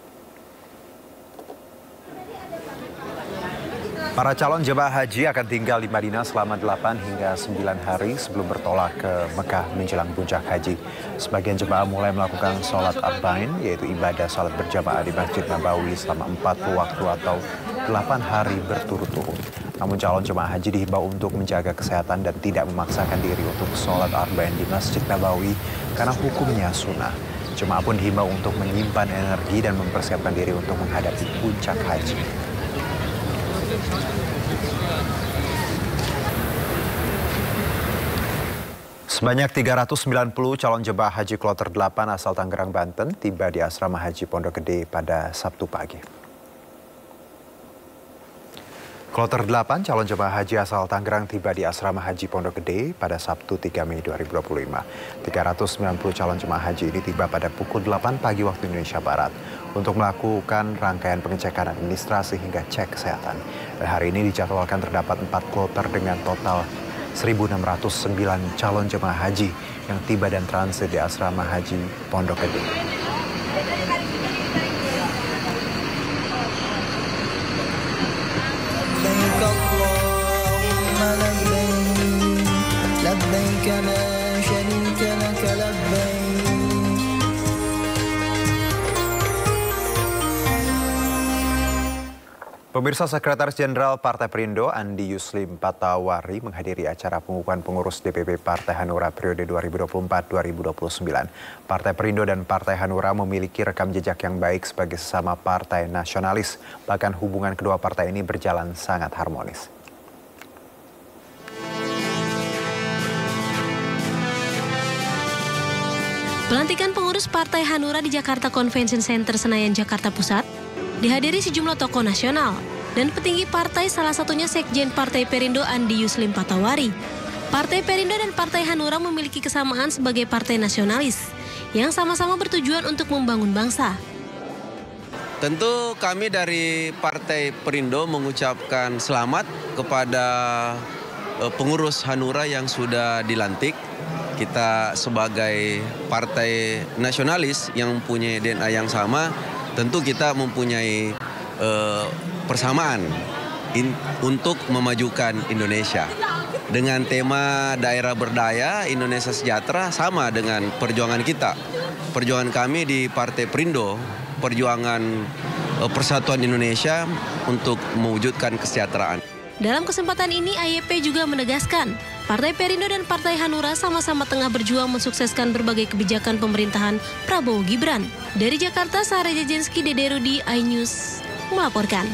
Para calon jemaah haji akan tinggal di Madinah selama 8 hingga 9 hari sebelum bertolak ke Mekah menjelang puncak haji. Sebagian jemaah mulai melakukan sholat arba'in, yaitu ibadah sholat berjamaah di Masjid Nabawi selama 40 waktu atau 8 hari berturut-turut. Namun calon jemaah haji dihimbau untuk menjaga kesehatan dan tidak memaksakan diri untuk sholat arba'in di Masjid Nabawi karena hukumnya sunnah. Jemaah pun dihimbau untuk menyimpan energi dan mempersiapkan diri untuk menghadapi puncak haji. Sebanyak 390 calon jemaah haji kloter 8 asal Tangerang, Banten tiba di Asrama Haji Pondok Gede pada Sabtu pagi. Kloter 8 calon jemaah haji asal Tangerang tiba di Asrama Haji Pondok Gede pada Sabtu 3 Mei 2025. 390 calon jemaah haji ini tiba pada pukul 8 pagi waktu Indonesia Barat untuk melakukan rangkaian pengecekan administrasi hingga cek kesehatan. Dan hari ini dijadwalkan terdapat 4 kloter dengan total 1.609 calon jemaah haji yang tiba dan transit di Asrama Haji Pondok Gede. Pemirsa, Sekretaris Jenderal Partai Perindo Andi Yuslim Patawari menghadiri acara pengukuhan pengurus DPP Partai Hanura periode 2024-2029. Partai Perindo dan Partai Hanura memiliki rekam jejak yang baik sebagai sesama partai nasionalis. Bahkan hubungan kedua partai ini berjalan sangat harmonis. Pelantikan pengurus Partai Hanura di Jakarta Convention Center Senayan, Jakarta Pusat dihadiri sejumlah tokoh nasional dan petinggi partai, salah satunya Sekjen Partai Perindo Andi Yuslim Patawari. Partai Perindo dan Partai Hanura memiliki kesamaan sebagai partai nasionalis yang sama-sama bertujuan untuk membangun bangsa. Tentu kami dari Partai Perindo mengucapkan selamat kepada pengurus Hanura yang sudah dilantik. Kita sebagai partai nasionalis yang mempunyai DNA yang sama, tentu kita mempunyai persamaan untuk memajukan Indonesia. Dengan tema daerah berdaya, Indonesia sejahtera sama dengan perjuangan kita. Perjuangan kami di Partai Perindo, perjuangan persatuan Indonesia untuk mewujudkan kesejahteraan. Dalam kesempatan ini, AYP juga menegaskan, Partai Perindo dan Partai Hanura sama-sama tengah berjuang mensukseskan berbagai kebijakan pemerintahan Prabowo Gibran. Dari Jakarta, Sarah Jajenski, Dede Rudi, iNews melaporkan.